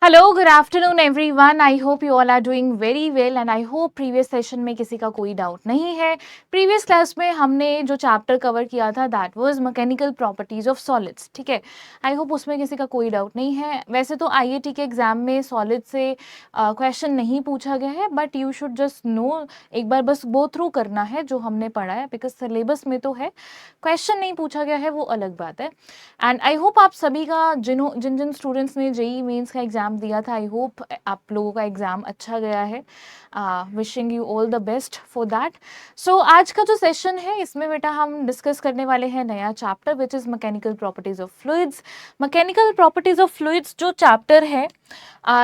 Hello, good afternoon everyone. I hope you all are doing very well and I hope previous session में किसी का कोई doubt नहीं है। प्रीवियस क्लास में हमने जो चैप्टर कवर किया था that was mechanical properties of solids. ठीक है, आई होप उसमें किसी का कोई डाउट नहीं है। वैसे तो आईआईटी के एग्जाम में सॉलिड से क्वेश्चन नहीं पूछा गया है, but you should just know, एक बार बस गो थ्रू करना है जो हमने पढ़ा है, बिकॉज सिलेबस में तो है, क्वेश्चन नहीं पूछा गया है वो अलग बात है। एंड आई होप आप सभी का जिन जिन स्टूडेंट्स ने जेई मेंस का एग्जाम दिया था, आई होप आप लोगों का एग्जाम अच्छा गया है। Wishing you all the best for that. So आज का जो सेशन है इसमें बेटा हम डिस्कस करने वाले हैं नया chapter which is mechanical properties of fluids. Mechanical properties of fluids जो चैप्टर है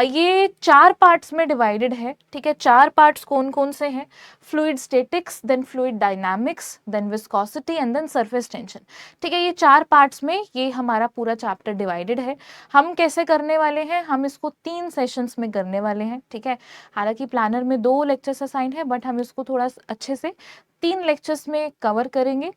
ये 4 पार्ट्स में डिवाइडेड है। ठीक है, 4 पार्ट्स कौन कौन से हैं? Fluid statics, then fluid dynamics, then viscosity and then surface tension. ठीक है, ये 4 पार्ट्स में ये हमारा पूरा चैप्टर डिवाइडेड है। हम कैसे करने वाले हैं? हम इसको 3 सेशंस में करने वाले हैं। ठीक है, हालांकि प्लानर में 2 लेक्चर्स असाइन है, बट हम इसको थोड़ा अच्छे से 3 लेक्चर्स में कवर करेंगे।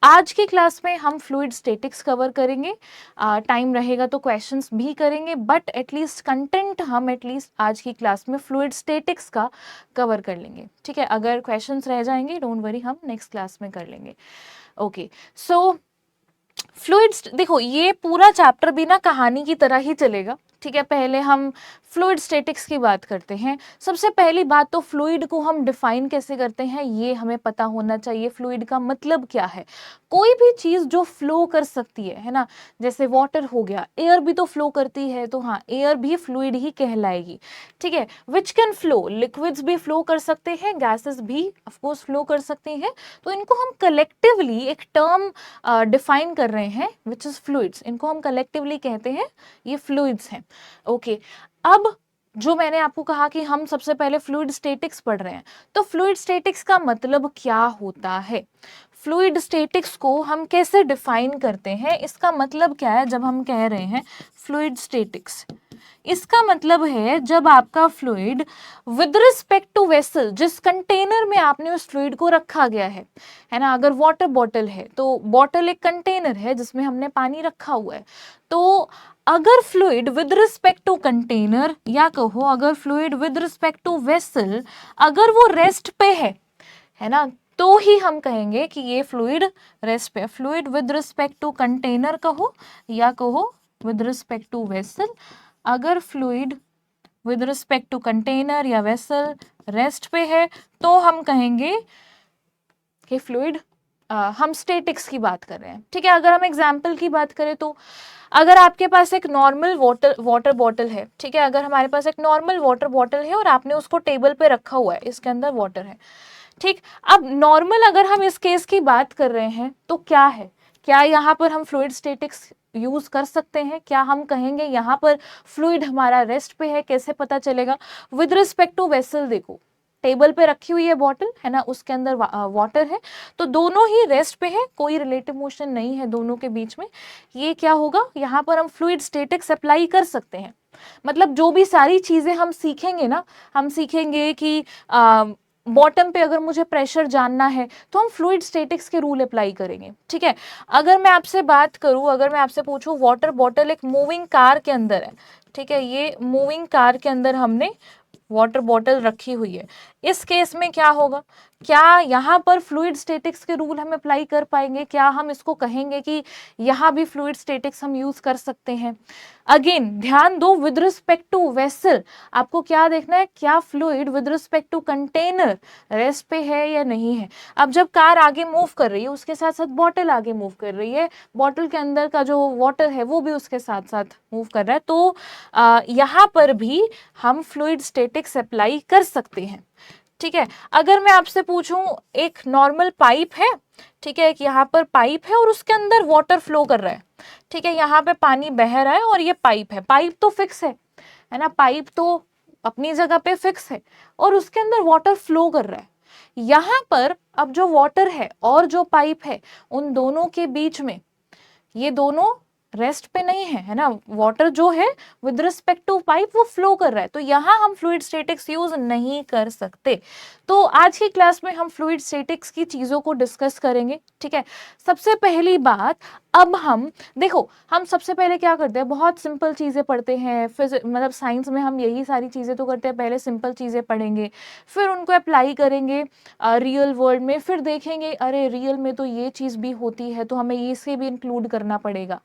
आज की क्लास में हम फ्लूइड स्टैटिक्स कवर करेंगे। टाइम रहेगा तो क्वेश्चंस भी करेंगे, बट एटलीस्ट कंटेंट हम एटलीस्ट आज की क्लास में फ्लूइड स्टैटिक्स का कवर कर लेंगे। ठीक है, अगर क्वेश्चंस रह जाएंगे डोंट वरी, हम नेक्स्ट क्लास में कर लेंगे। ओके, सो फ्लूइड्स, देखो ये पूरा चैप्टर भी ना कहानी की तरह ही चलेगा। ठीक है, पहले हम फ्लूइड स्टैटिक्स की बात करते हैं। सबसे पहली बात तो फ्लूइड को हम डिफाइन कैसे करते हैं ये हमें पता होना चाहिए। फ्लूइड का मतलब क्या है? कोई भी चीज जो फ्लो कर सकती है ना, जैसे वाटर हो गया, एयर भी तो फ्लो करती है, तो हाँ एयर भी फ्लूइड ही कहलाएगी। ठीक है, विच कैन फ्लो, लिक्विड्स भी फ्लो कर सकते हैं, गैसेस भी ऑफकोर्स फ्लो कर सकती हैं। तो इनको हम कलेक्टिवली एक टर्म डिफाइन कर रहे हैं विच इज फ्लूइड्स, इनको हम कलेक्टिवली कहते हैं ये फ्लूइड्स हैं। ओके, अब जो मैंने आपको कहा कि हम सबसे पहले फ्लूइड स्टैटिक्स पढ़ रहे हैं, तो फ्लूइड स्टैटिक्स का मतलब क्या होता है? फ्लूइड स्टैटिक्स को हम कैसे डिफाइन करते हैं? इसका मतलब क्या है जब हम कह रहे हैं फ्लूइड स्टैटिक्स? इसका मतलब है जब आपका fluid with respect to vessel, जिस कंटेनर में आपने उस फ्लूइड को रखा गया है ना, अगर वाटर बॉटल है तो बॉटल एक कंटेनर है जिसमें हमने पानी रखा हुआ है। तो अगर fluid with respect to container, या कहो अगर fluid with respect to vessel, अगर वो रेस्ट पे है ना, तो ही हम कहेंगे कि ये फ्लूइड रेस्ट पे। Fluid with respect to container कहो या कहो विद रिस्पेक्ट टू वेसल, अगर fluid with respect to container या वेसल रेस्ट पे है तो हम कहेंगे कि फ्लूइड, हम स्टैटिक्स की बात कर रहे हैं। ठीक है, अगर हम एग्जाम्पल की बात करें तो अगर आपके पास एक नॉर्मल वाटर बॉटल है, ठीक है, अगर हमारे पास एक नॉर्मल वाटर बॉटल है और आपने उसको टेबल पे रखा हुआ है, इसके अंदर वाटर है। ठीक, अब नॉर्मल अगर हम इस केस की बात कर रहे हैं तो क्या है, क्या यहाँ पर हम फ्लूइड स्टैटिक्स यूज कर सकते हैं? क्या हम कहेंगे यहाँ पर फ्लूइड हमारा रेस्ट पे है? कैसे पता चलेगा? विद रिस्पेक्ट टू वेसल, देखो टेबल पे रखी हुई है बॉटल, है ना, उसके अंदर वाटर है, तो दोनों ही रेस्ट पे है, कोई रिलेटिव मोशन नहीं है दोनों के बीच में। ये क्या होगा, यहाँ पर हम फ्लूइड स्टैटिक्स अप्लाई कर सकते हैं। मतलब जो भी सारी चीजें हम सीखेंगे ना, हम सीखेंगे कि बॉटम पे अगर मुझे प्रेशर जानना है तो हम फ्लूइड स्टैटिक्स के रूल अप्लाई करेंगे। ठीक है, अगर मैं आपसे बात करूं, अगर मैं आपसे पूछूं वाटर बॉटल एक मूविंग कार के अंदर है, ठीक है, ये मूविंग कार के अंदर हमने वाटर बॉटल रखी हुई है, इस केस में क्या होगा? क्या यहाँ पर फ्लूइड स्टैटिक्स के रूल हम अप्लाई कर पाएंगे? क्या हम इसको कहेंगे कि यहाँ भी फ्लूइड स्टैटिक्स हम यूज कर सकते हैं? अगेन ध्यान दो, विद रिस्पेक्ट टू वेसल आपको क्या देखना है, क्या fluid with respect to container rest पे है या नहीं है। अब जब कार आगे मूव कर रही है उसके साथ साथ बॉटल आगे मूव कर रही है, बॉटल के अंदर का जो वाटर है वो भी उसके साथ साथ मूव कर रहा है, तो यहाँ पर भी हम फ्लूइड स्टैटिक्स अप्लाई कर सकते हैं। ठीक है, अगर मैं आपसे पूछूं एक नॉर्मल पाइप है, ठीक है, एक यहाँ पर पाइप है और उसके अंदर वाटर फ्लो कर रहा है। ठीक है, यहाँ पे पानी बह रहा है और ये पाइप है, पाइप तो फिक्स है ना, पाइप तो अपनी जगह पे फिक्स है और उसके अंदर वाटर फ्लो कर रहा है। यहाँ पर अब जो वाटर है और जो पाइप है उन दोनों के बीच में ये दोनों रेस्ट पे नहीं है ना, वाटर जो है विद रिस्पेक्ट टू पाइप वो फ्लो कर रहा है, तो यहाँ हम फ्लूइड स्टैटिक्स यूज नहीं कर सकते। तो आज की क्लास में हम फ्लूइड स्टैटिक्स की चीजों को डिस्कस करेंगे। ठीक है, सबसे पहली बात, अब हम देखो, हम सबसे पहले क्या करते हैं, बहुत सिंपल चीज़ें पढ़ते हैं, फिर मतलब साइंस में हम यही सारी चीज़ें तो करते हैं, पहले सिंपल चीज़ें पढ़ेंगे, फिर उनको अप्लाई करेंगे रियल वर्ल्ड में, फिर देखेंगे अरे रियल में तो ये चीज़ भी होती है, तो हमें इसे भी इंक्लूड करना पड़ेगा।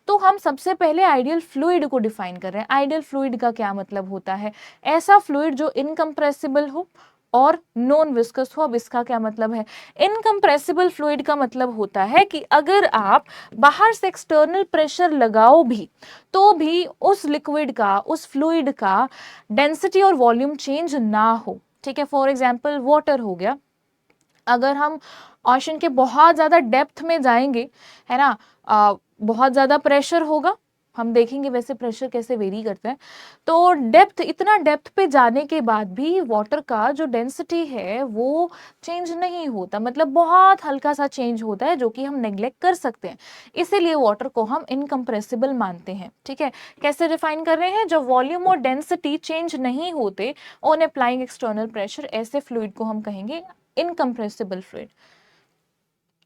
तो हम सबसे पहले आइडियल फ्लूइड को डिफाइन कर रहे हैं। आइडियल फ्लूइड का क्या मतलब होता है, ऐसा फ्लूइड जो इनकम्प्रेसिबल हो और नॉन विस्कस हो। अब इसका क्या मतलब है, इनकम्प्रेसिबल फ्लूइड का मतलब होता है कि अगर आप बाहर से एक्सटर्नल प्रेशर लगाओ भी तो भी उस लिक्विड का, उस फ्लूइड का डेंसिटी और वॉल्यूम चेंज ना हो। ठीक है, फॉर एग्जांपल वाटर हो गया, अगर हम ओशन के बहुत ज़्यादा डेप्थ में जाएंगे, है ना, बहुत ज़्यादा प्रेशर होगा, हम देखेंगे वैसे प्रेशर कैसे वेरी करते हैं, तो डेप्थ, इतना डेप्थ पे जाने के बाद भी वाटर का जो डेंसिटी है वो चेंज नहीं होता, मतलब बहुत हल्का सा चेंज होता है, जो कि हम नेग्लेक्ट कर सकते हैं। इसीलिए वाटर को हम इनकम्प्रेसिबल मानते हैं। ठीक है, कैसे डिफाइन कर रहे हैं, जब वॉल्यूम और डेंसिटी चेंज नहीं होते ऑन अप्लाइंग एक्सटर्नल प्रेशर, ऐसे फ्लूइड को हम कहेंगे इनकम्प्रेसिबल फ्लूइड।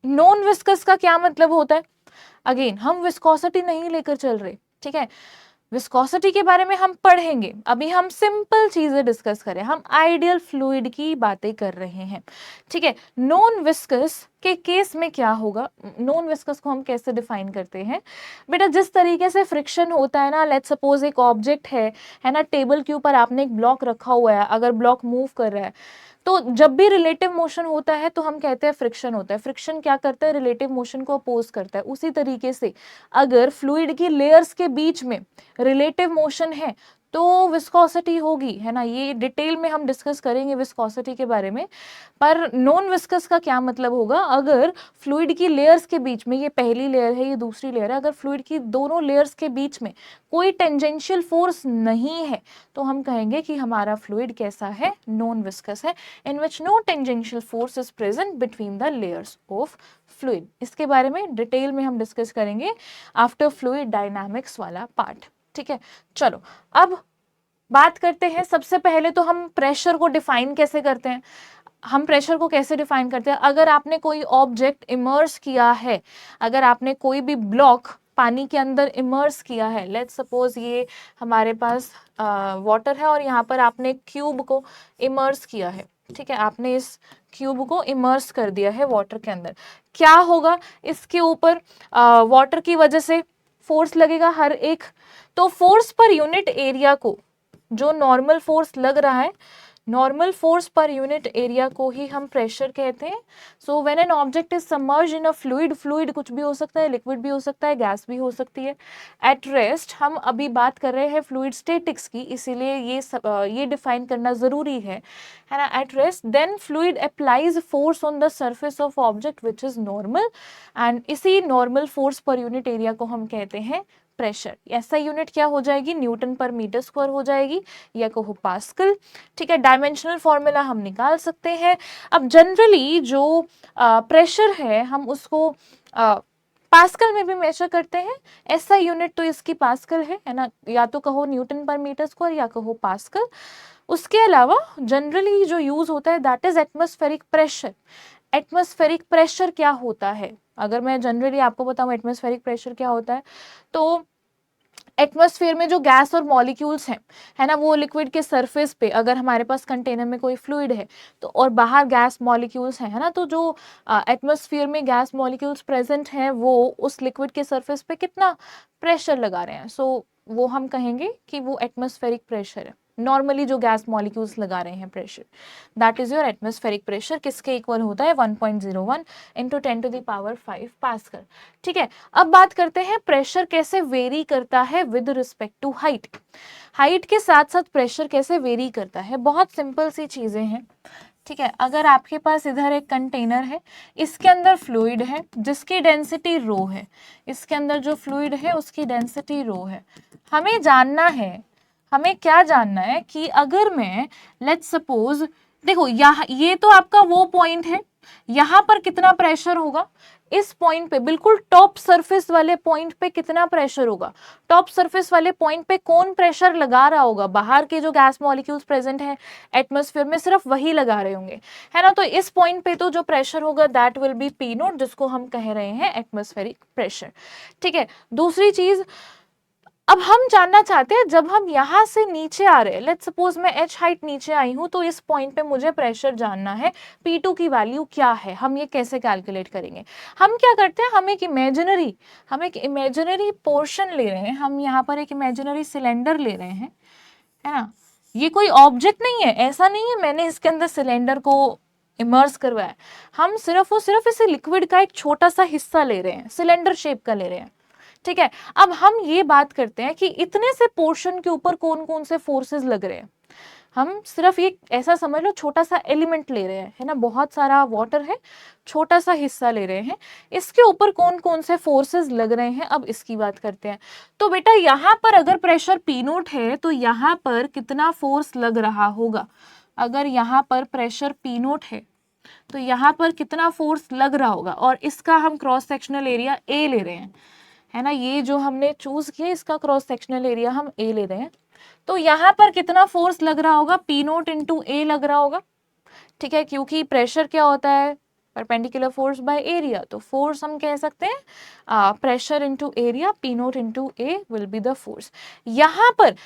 नॉन विस्कस का क्या मतलब होता है, अगेन हम विस्कोसिटी नहीं लेकर चल रहे। ठीक है, विस्कोसिटी के बारे में हम पढ़ेंगे, अभी हम सिंपल चीजें डिस्कस करें, हम आइडियल फ्लूइड की बातें कर रहे हैं। ठीक है, नॉन विस्कस के केस में क्या होगा, नॉन विस्कस को हम कैसे डिफाइन करते हैं बेटा, जिस तरीके से फ्रिक्शन होता है ना, लेट्स सपोज एक ऑब्जेक्ट है ना, टेबल के ऊपर आपने एक ब्लॉक रखा हुआ है, अगर ब्लॉक मूव कर रहा है तो जब भी रिलेटिव मोशन होता है तो हम कहते हैं फ्रिक्शन होता है। फ्रिक्शन क्या करता है, रिलेटिव मोशन को अपोज करता है। उसी तरीके से अगर फ्लूइड की लेयर्स के बीच में रिलेटिव मोशन है तो विस्कोसिटी होगी, है ना, ये डिटेल में हम डिस्कस करेंगे विस्कोसिटी के बारे में। पर नॉन विस्कस का क्या मतलब होगा, अगर फ्लूइड की लेयर्स के बीच में, ये पहली लेयर है ये दूसरी लेयर है, अगर फ्लूइड की दोनों लेयर्स के बीच में कोई टेंजेंशियल फोर्स नहीं है तो हम कहेंगे कि हमारा फ्लूइड कैसा है, नॉन विस्कस है, in which no tangential force is present between the layers of fluid। इसके बारे में डिटेल में हम डिस्कस करेंगे आफ्टर फ्लूइड डायनामिक्स वाला पार्ट। ठीक है, चलो अब बात करते हैं, सबसे पहले तो हम प्रेशर को डिफाइन कैसे करते हैं। हम प्रेशर को कैसे डिफाइन करते हैं, अगर आपने कोई ऑब्जेक्ट इमर्स किया है, अगर आपने कोई भी ब्लॉक पानी के अंदर इमर्स किया है, लेट्स सपोज ये हमारे पास वाटर है और यहाँ पर आपने क्यूब को इमर्स किया है। ठीक है, आपने इस क्यूब को इमर्स कर दिया है वाटर के अंदर, क्या होगा, इसके ऊपर वाटर की वजह से फोर्स लगेगा हर एक, तो फोर्स पर यूनिट एरिया को, जो नॉर्मल फोर्स लग रहा है, नॉर्मल फोर्स पर यूनिट एरिया को ही हम प्रेशर कहते हैं। So when an object is submerge in a fluid, fluid कुछ भी हो सकता है, लिक्विड भी हो सकता है, गैस भी हो सकती है, एट रेस्ट, हम अभी बात कर रहे हैं फ्लूइड स्टैटिक्स की, इसीलिए ये डिफाइन करना जरूरी है ना, at rest then fluid applies force on the surface of object which is normal, and इसी नॉर्मल फोर्स पर यूनिट एरिया को हम कहते हैं प्रेशर। ऐसा यूनिट क्या हो जाएगी, न्यूटन पर मीटर स्क्वायर हो जाएगी या कहो पास्कल। ठीक है, डायमेंशनल फॉर्मूला हम निकाल सकते हैं। अब जनरली जो प्रेशर है हम उसको पास्कल में भी मेजर करते हैं, ऐसा यूनिट तो इसकी पास्कल है ना, या तो कहो न्यूटन पर मीटर स्क्वायर या कहो पास्कल। उसके अलावा जनरली जो यूज होता है that is atmospheric pressure. Atmospheric pressure क्या होता है, अगर मैं जनरली आपको बताऊं एटमॉस्फेरिक प्रेशर क्या होता है, तो एटमॉस्फेयर में जो गैस और मॉलिक्यूल्स हैं, है ना, वो लिक्विड के सरफेस पे, अगर हमारे पास कंटेनर में कोई फ्लूइड है तो और बाहर गैस मॉलिक्यूल्स हैं, है ना, तो जो एटमॉस्फेयर में गैस मॉलिक्यूल्स प्रेजेंट हैं वो उस लिक्विड के सरफेस पे कितना प्रेशर लगा रहे हैं, सो वो हम कहेंगे कि वो एटमॉस्फेरिक प्रेशर है। नॉर्मली जो गैस मॉलिक्यूल्स लगा रहे हैं pressure, that is your atmospheric pressure, किसके इक्वल होता है 1.01 इंटू 10⁵ पास्कल। ठीक है, अब बात करते हैं प्रेशर कैसे वेरी करता है with respect to height. Height के साथ साथ प्रेशर कैसे वेरी करता है, बहुत सिंपल सी चीजें हैं। ठीक है, अगर आपके पास इधर एक कंटेनर है, इसके अंदर फ्लूइड है जिसकी डेंसिटी रो है, इसके अंदर जो फ्लूइड है उसकी डेंसिटी रो है, हमें जानना है, हमें क्या जानना है कि अगर मैं लेट्स सपोज, देखो यहाँ ये तो आपका वो पॉइंट है, यहाँ पर कितना प्रेशर होगा, इस पॉइंट पे बिल्कुल टॉप सरफेस वाले पॉइंट पे कितना प्रेशर होगा, टॉप सरफेस वाले पॉइंट पे कौन प्रेशर लगा रहा होगा, बाहर के जो गैस मॉलिक्यूल्स प्रेजेंट है एटमॉस्फेयर में सिर्फ वही लगा रहे होंगे, है ना। तो इस पॉइंट पे तो जो प्रेशर होगा that will B P note, जिसको हम कह रहे हैं एटमॉस्फेरिक प्रेशर। ठीक है, दूसरी चीज अब हम जानना चाहते हैं, जब हम यहां से नीचे आ रहे हैं, लेट्स सपोज मैं एच हाइट नीचे आई हूं, तो इस पॉइंट पे मुझे प्रेशर जानना है, P2 की वैल्यू क्या है, हम ये कैसे कैलकुलेट करेंगे। हम क्या करते हैं, हम एक इमेजिनरी पोर्शन ले रहे हैं, हम यहाँ पर एक इमेजिनरी सिलेंडर ले रहे हैं, है ना। ये कोई ऑब्जेक्ट नहीं है, ऐसा नहीं है मैंने इसके अंदर सिलेंडर को इमर्स करवाया, हम सिर्फ और सिर्फ इसे लिक्विड का एक छोटा सा हिस्सा ले रहे हैं, सिलेंडर शेप का ले रहे हैं। ठीक है, अब हम ये बात करते हैं कि इतने से पोर्शन के ऊपर कौन कौन से फोर्सेस लग रहे हैं। हम सिर्फ ये ऐसा समझ लो छोटा सा एलिमेंट ले रहे हैं, है ना, बहुत सारा वाटर है, छोटा सा हिस्सा ले रहे हैं, इसके ऊपर कौन कौन से फोर्सेस लग रहे हैं, अब इसकी बात करते हैं। तो बेटा यहाँ पर अगर प्रेशर पी नोट है तो यहाँ पर कितना फोर्स लग रहा होगा, अगर यहाँ पर प्रेशर पी नोट है तो यहाँ पर कितना फोर्स लग रहा होगा, और इसका हम क्रॉस सेक्शनल एरिया ए ले रहे हैं, है ना, ये जो हमने चूज किया इसका क्रॉस सेक्शनल एरिया हम ए ले रहे हैं, तो यहाँ पर कितना फोर्स लग रहा होगा, पी नोट इंटू ए लग रहा होगा। ठीक है, क्योंकि प्रेशर क्या होता है, परपेंडिकुलर फोर्स बाय एरिया, तो फोर्स हम कह सकते हैं pressure into area, P note into A will be the force. यहाँ पर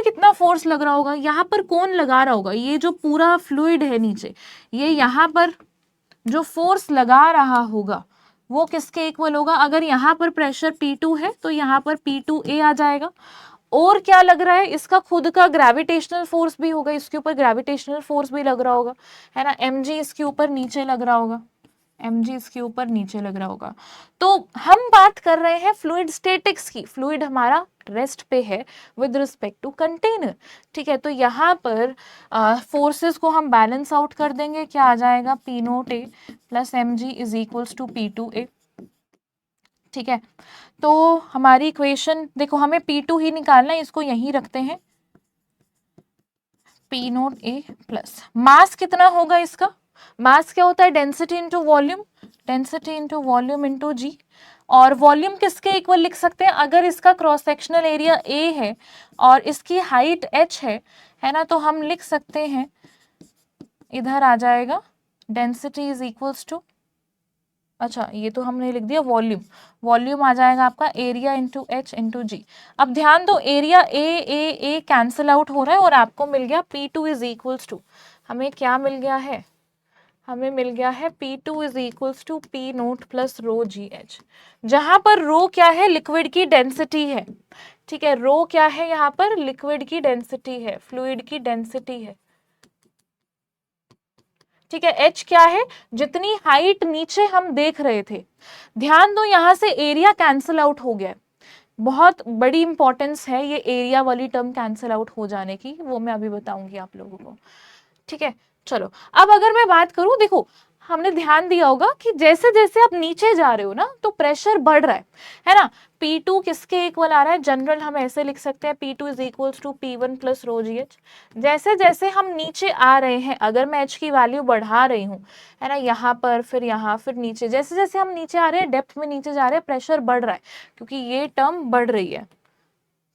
कितना फोर्स लग रहा होगा, यहाँ पर कौन लगा रहा होगा, ये जो पूरा फ्लूइड है नीचे, ये यहाँ पर जो फोर्स लगा रहा होगा वो किसके इक्वल होगा, अगर यहाँ पर प्रेशर P2 है तो यहाँ पर P2A आ जाएगा, और क्या लग रहा है, इसका खुद का ग्रेविटेशनल फोर्स भी होगा, इसके ऊपर ग्रेविटेशनल फोर्स भी लग रहा होगा, है ना, mg इसके ऊपर नीचे लग रहा होगा, mg इसके ऊपर नीचे लग रहा होगा। तो हम बात कर रहे हैं फ्लूइड स्टेटिक्स की, फ्लूइड हमारा रेस्ट पे है विद रिस्पेक्ट टू कंटेनर। ठीक है, तो यहाँ पर फोर्सेस को हम बैलेंस आउट कर देंगे, क्या आ जाएगा, P naught A plus M G is equals to P two A. ठीक है, तो हमारी इक्वेशन देखो, हमें P2 ही निकालना है, इसको यहीं रखते हैं, P naught A plus mass कितना होगा इसका, मास क्या होता है, density into volume, density into volume into G, और वॉल्यूम किसके इक्वल लिख सकते हैं, अगर इसका क्रॉस सेक्शनल एरिया ए है और इसकी हाइट h है ना, तो हम लिख सकते हैं, इधर आ जाएगा डेंसिटी इज इक्वल्स टू, अच्छा ये तो हमने लिख दिया वॉल्यूम, वॉल्यूम आ जाएगा आपका एरिया इंटू एच इंटू जी। अब ध्यान दो, एरिया ए कैंसिल आउट हो रहा है और आपको मिल गया P2 इज इक्वल्स टू, हमें क्या मिल गया है, हमें मिल गया है P2 is equals to P naught plus rho ji h, जहां पर रो क्या है, लिक्विड की डेंसिटी है। ठीक है, रो क्या है, यहाँ पर लिक्विड की डेंसिटी है, फ्लूइड की डेंसिटी है। ठीक है, एच क्या है, जितनी हाइट नीचे हम देख रहे थे, ध्यान दो यहां से एरिया कैंसिल आउट हो गया, बहुत बड़ी इंपॉर्टेंस है ये एरिया वाली टर्म कैंसिल आउट हो जाने की, वो मैं अभी बताऊंगी आप लोगों को। ठीक है, चलो अब अगर मैं बात करूं, देखो हमने ध्यान दिया होगा कि जैसे जैसे आप नीचे जा रहे हो ना तो प्रेशर बढ़ रहा है ना। P2 किसके इक्वल आ रहा है, जनरल हम ऐसे लिख सकते हैं, P2 is equals to P1 plus rho ji h. जैसे जैसे हम नीचे आ रहे हैं, अगर मैं H की वैल्यू बढ़ा रही हूँ, है ना, यहाँ पर फिर यहाँ फिर नीचे, जैसे जैसे हम नीचे आ रहे हैं, डेप्थ में नीचे जा रहे हैं, प्रेशर बढ़ रहा है क्योंकि ये टर्म बढ़ रही है।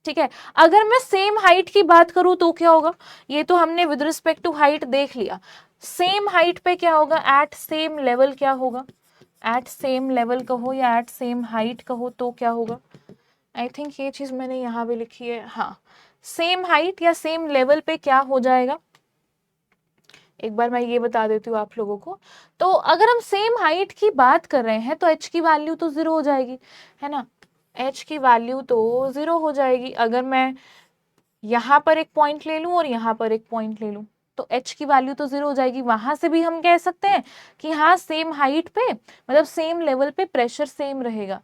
ठीक है, अगर मैं सेम हाइट की बात करूं तो क्या होगा, ये तो हमने विद रिस्पेक्ट टू हाइट देख लिया, सेम हाइट पे क्या होगा, एट सेम लेवल क्या होगा, एट सेम लेवल कहो या एट सेम हाइट कहो तो क्या होगा, आई थिंक ये चीज मैंने यहाँ भी लिखी है, हाँ सेम हाइट या सेम लेवल पे क्या हो जाएगा, एक बार मैं ये बता देती हूँ आप लोगों को। तो अगर हम सेम हाइट की बात कर रहे हैं तो एच की वैल्यू तो 0 हो जाएगी, है ना, एच की वैल्यू तो 0 हो जाएगी। अगर मैं यहाँ पर एक पॉइंट ले लूँ और यहाँ पर एक पॉइंट ले लूँ तो एच की वैल्यू तो 0 हो जाएगी। वहां से भी हम कह सकते हैं कि हाँ सेम हाइट पे मतलब सेम लेवल पे प्रेशर सेम रहेगा,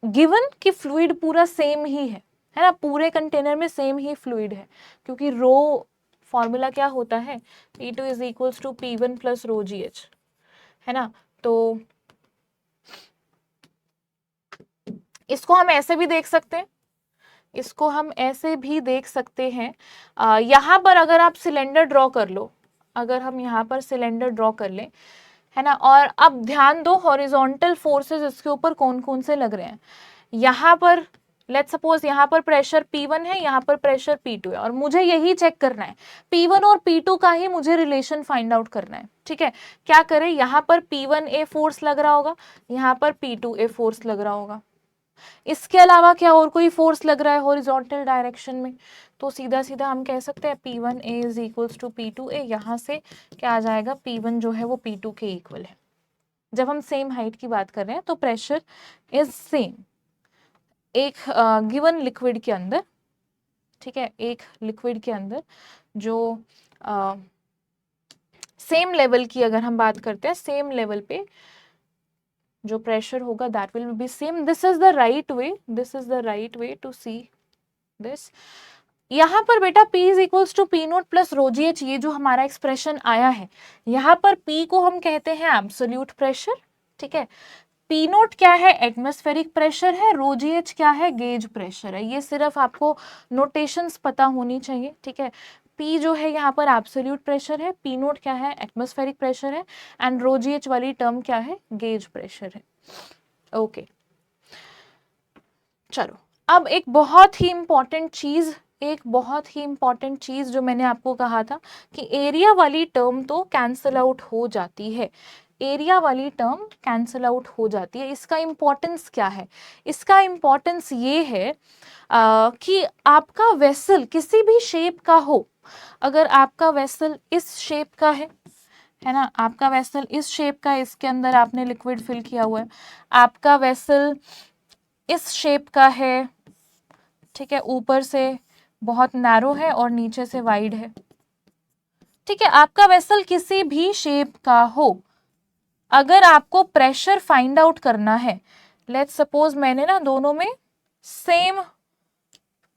गिवन कि फ्लूइड पूरा सेम ही है ना, पूरे कंटेनर में सेम ही फ्लूइड है, क्योंकि रो फॉर्मूला क्या होता है, P2 is equals to P1 plus rho ji h, है ना। तो इसको हम ऐसे भी देख सकते हैं, इसको हम ऐसे भी देख सकते हैं, यहाँ पर अगर आप सिलेंडर ड्रॉ कर लो, अगर हम यहाँ पर सिलेंडर ड्रॉ कर लें, है ना। और अब ध्यान दो हॉरिजॉन्टल फोर्सेस इसके ऊपर कौन कौन से लग रहे हैं। यहाँ पर लेट्स सपोज यहाँ पर प्रेशर P1 है, यहाँ पर प्रेशर P2 है, और मुझे यही चेक करना है, P1 और P2 का ही मुझे रिलेशन फाइंड आउट करना है। ठीक है, क्या करें, यहाँ पर P1A फोर्स लग रहा होगा, यहाँ पर P2A फोर्स लग रहा होगा, इसके अलावा क्या और कोई फोर्स लग रहा है हॉरिजॉन्टल डायरेक्शन में, तो सीधा सीधा हम कह सकते हैं P1A is equals to P2A। यहाँ से क्या आ जाएगा, P1 जो है वो P2 के इक्वल है। जब हम सेम हाइट की बात कर रहे हैं तो प्रेशर इज सेम एक गिवन लिक्विड के अंदर। ठीक है, एक लिक्विड के अंदर जो सेम लेवल की अगर हम बात करते हैं, सेम लेवल पे जो प्रेशर होगा that will be same. This is the right way, this is the right way to see this. यहाँ पर बेटा P is equals to P naught plus rho ji h, ये जो हमारा एक्सप्रेशन आया है, यहाँ पर P को हम कहते हैं एब्सोल्यूट प्रेशर। ठीक है, P नोट क्या है, एटमॉस्फेरिक प्रेशर है, रो जी एच क्या है, गेज प्रेशर है। ये सिर्फ आपको नोटेशंस पता होनी चाहिए। ठीक है, P जो है यहाँ पर एब्सोल्यूट प्रेशर है, P नोट क्या है, एटमॉस्फेरिक प्रेशर है, एंड रो जी एच वाली टर्म क्या है, गेज प्रेशर है। ओके चलो, अब एक बहुत ही इंपॉर्टेंट चीज जो मैंने आपको कहा था कि एरिया वाली टर्म तो कैंसल आउट हो जाती है, एरिया वाली टर्म कैंसल आउट हो जाती है। इसका इंपॉर्टेंस क्या है, इसका इंपॉर्टेंस ये है कि आपका वेसल किसी भी शेप का हो, अगर आपका वेसल इस शेप का है ना, आपका वेसल इस शेप का है, इसके अंदर आपने लिक्विड फिल किया हुआ है, आपका वेसल इस शेप का है, ठीक है, ऊपर से बहुत नैरो है और नीचे से वाइड है। ठीक है, आपका वेसल किसी भी शेप का हो, अगर आपको प्रेशर फाइंड आउट करना है, लेट्स सपोज मैंने ना दोनों में सेम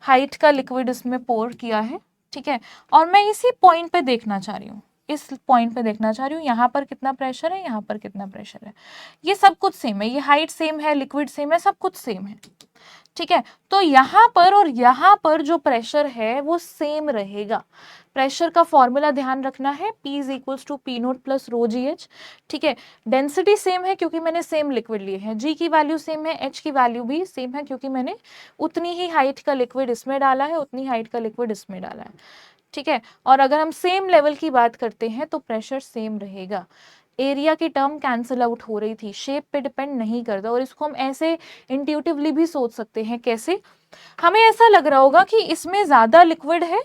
हाइट का लिक्विड इसमें पोर किया है। ठीक है, और मैं इसी पॉइंट पे देखना चाह रही हूँ, इस पॉइंट पे देखना चाह रही हूँ, यहाँ पर कितना प्रेशर है, यहाँ पर कितना प्रेशर है, ये सब कुछ सेम है, ये हाइट सेम है, लिक्विड सेम है, सब कुछ सेम है। ठीक है, तो यहाँ पर और यहाँ पर जो प्रेशर है वो सेम रहेगा। प्रेशर का फॉर्मूला ध्यान रखना है, P is equals to P naught plus rho ji h. ठीक है, डेंसिटी सेम है क्योंकि मैंने सेम लिक्विड लिए हैं, G की वैल्यू सेम है, H की वैल्यू भी सेम है क्योंकि मैंने उतनी ही हाइट का लिक्विड इसमें डाला है, उतनी हाइट का लिक्विड इसमें डाला है। ठीक है, और अगर हम सेम लेवल की बात करते हैं तो प्रेशर सेम रहेगा। एरिया की टर्म कैंसिल आउट हो रही थी, शेप पे डिपेंड नहीं करता। और इसको हम ऐसे इंट्यूटिवली भी सोच सकते हैं, कैसे, हमें ऐसा लग रहा होगा कि इसमें ज्यादा लिक्विड है